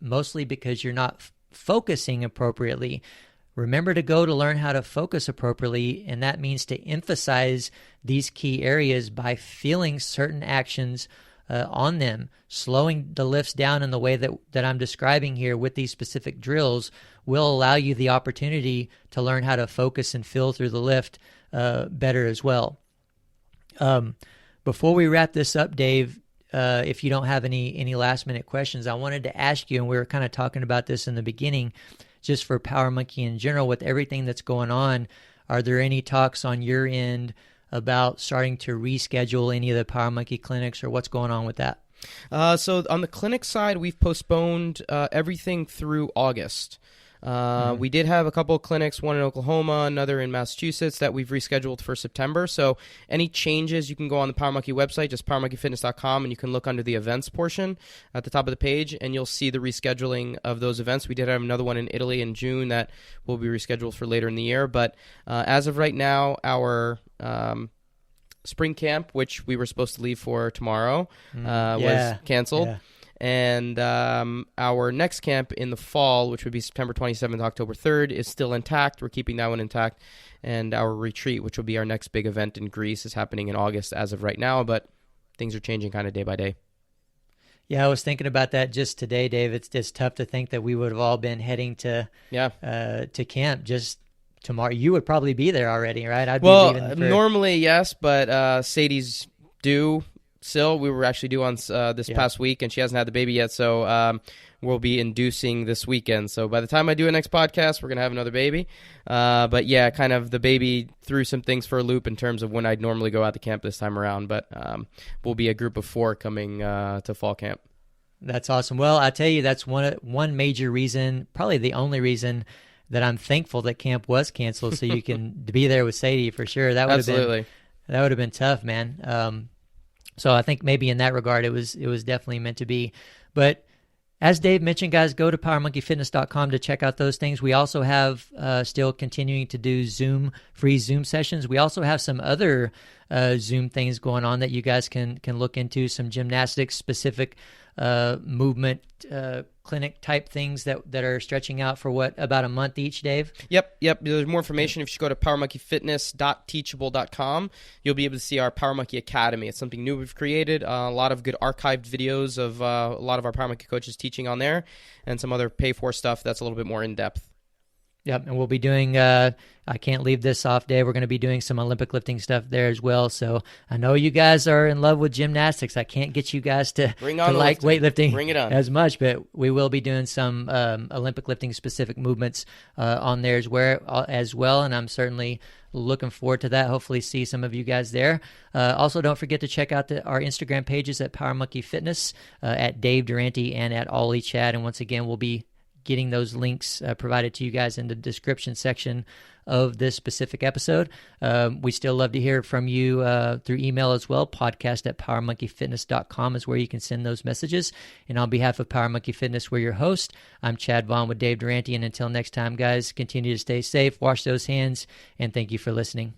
mostly because you're not focusing appropriately. Remember to go to learn how to focus appropriately, and that means to emphasize these key areas by feeling certain actions on them. Slowing the lifts down in the way that I'm describing here with these specific drills will allow you the opportunity to learn how to focus and feel through the lift better as well. Before we wrap this up, Dave, if you don't have any last-minute questions, I wanted to ask you, and we were kind of talking about this in the beginning, just for Power Monkey in general, with everything that's going on, are there any talks on your end about starting to reschedule any of the Power Monkey clinics, or what's going on with that? So on the clinic side, we've postponed everything through August. We did have a couple of clinics, one in Oklahoma, another in Massachusetts, that we've rescheduled for September. So any changes, you can go on the Power Monkey website, just powermonkeyfitness.com, and you can look under the events portion at the top of the page, and you'll see the rescheduling of those events. We did have another one in Italy in June that will be rescheduled for later in the year. But as of right now, our spring camp, which we were supposed to leave for tomorrow, was canceled. Yeah. And our next camp in the fall, which would be September 27th, October 3rd, is still intact. We're keeping that one intact. And our retreat, which will be our next big event in Greece, is happening in August as of right now, but things are changing kind of day by day. Yeah, I was thinking about that just today, Dave. It's tough to think that we would have all been heading to camp just tomorrow. You would probably be there already, right? I'd be leaving normally, yes, but Sadie's due. Still, we were actually due on this past week, and she hasn't had the baby yet, so we'll be inducing this weekend. So by the time I do a next podcast, we're going to have another baby. But yeah, kind of the baby threw some things for a loop in terms of when I'd normally go out to camp this time around, but we'll be a group of 4 coming to fall camp. That's awesome. Well, I tell you, that's one major reason, probably the only reason, that I'm thankful that camp was canceled, so you can be there with Sadie for sure. That would have been tough, man. So I think maybe in that regard, it was definitely meant to be. But as Dave mentioned, guys, go to powermonkeyfitness.com to check out those things. We also have still continuing to do free Zoom sessions. We also have some other Zoom things going on that you guys can look into, some gymnastics specific movement clinic type things that are stretching out for about a month each, Dave? Yep. There's more information if you go to powermonkeyfitness.teachable.com. You'll be able to see our Power Monkey Academy. It's something new we've created. A lot of good archived videos of a lot of our Power Monkey coaches teaching on there, and some other pay-for stuff that's a little bit more in-depth. Yep, and we'll be doing, I can't leave this off, Dave, we're going to be doing some Olympic lifting stuff there as well. So I know you guys are in love with gymnastics. I can't get you guys to like weightlifting as much, but we will be doing some Olympic lifting specific movements on there as well, and I'm certainly looking forward to that. Hopefully see some of you guys there. Also, don't forget to check out our Instagram pages at Power Monkey Fitness, at Dave Durante, and at Ollie Chad. And once again, we'll be getting those links provided to you guys in the description section of this specific episode. We still love to hear from you through email as well. podcast@powermonkeyfitness.com is where you can send those messages. And on behalf of Power Monkey Fitness, we're your host. I'm Chad Vaughn with Dave Durante. And until next time, guys, continue to stay safe, wash those hands, and thank you for listening.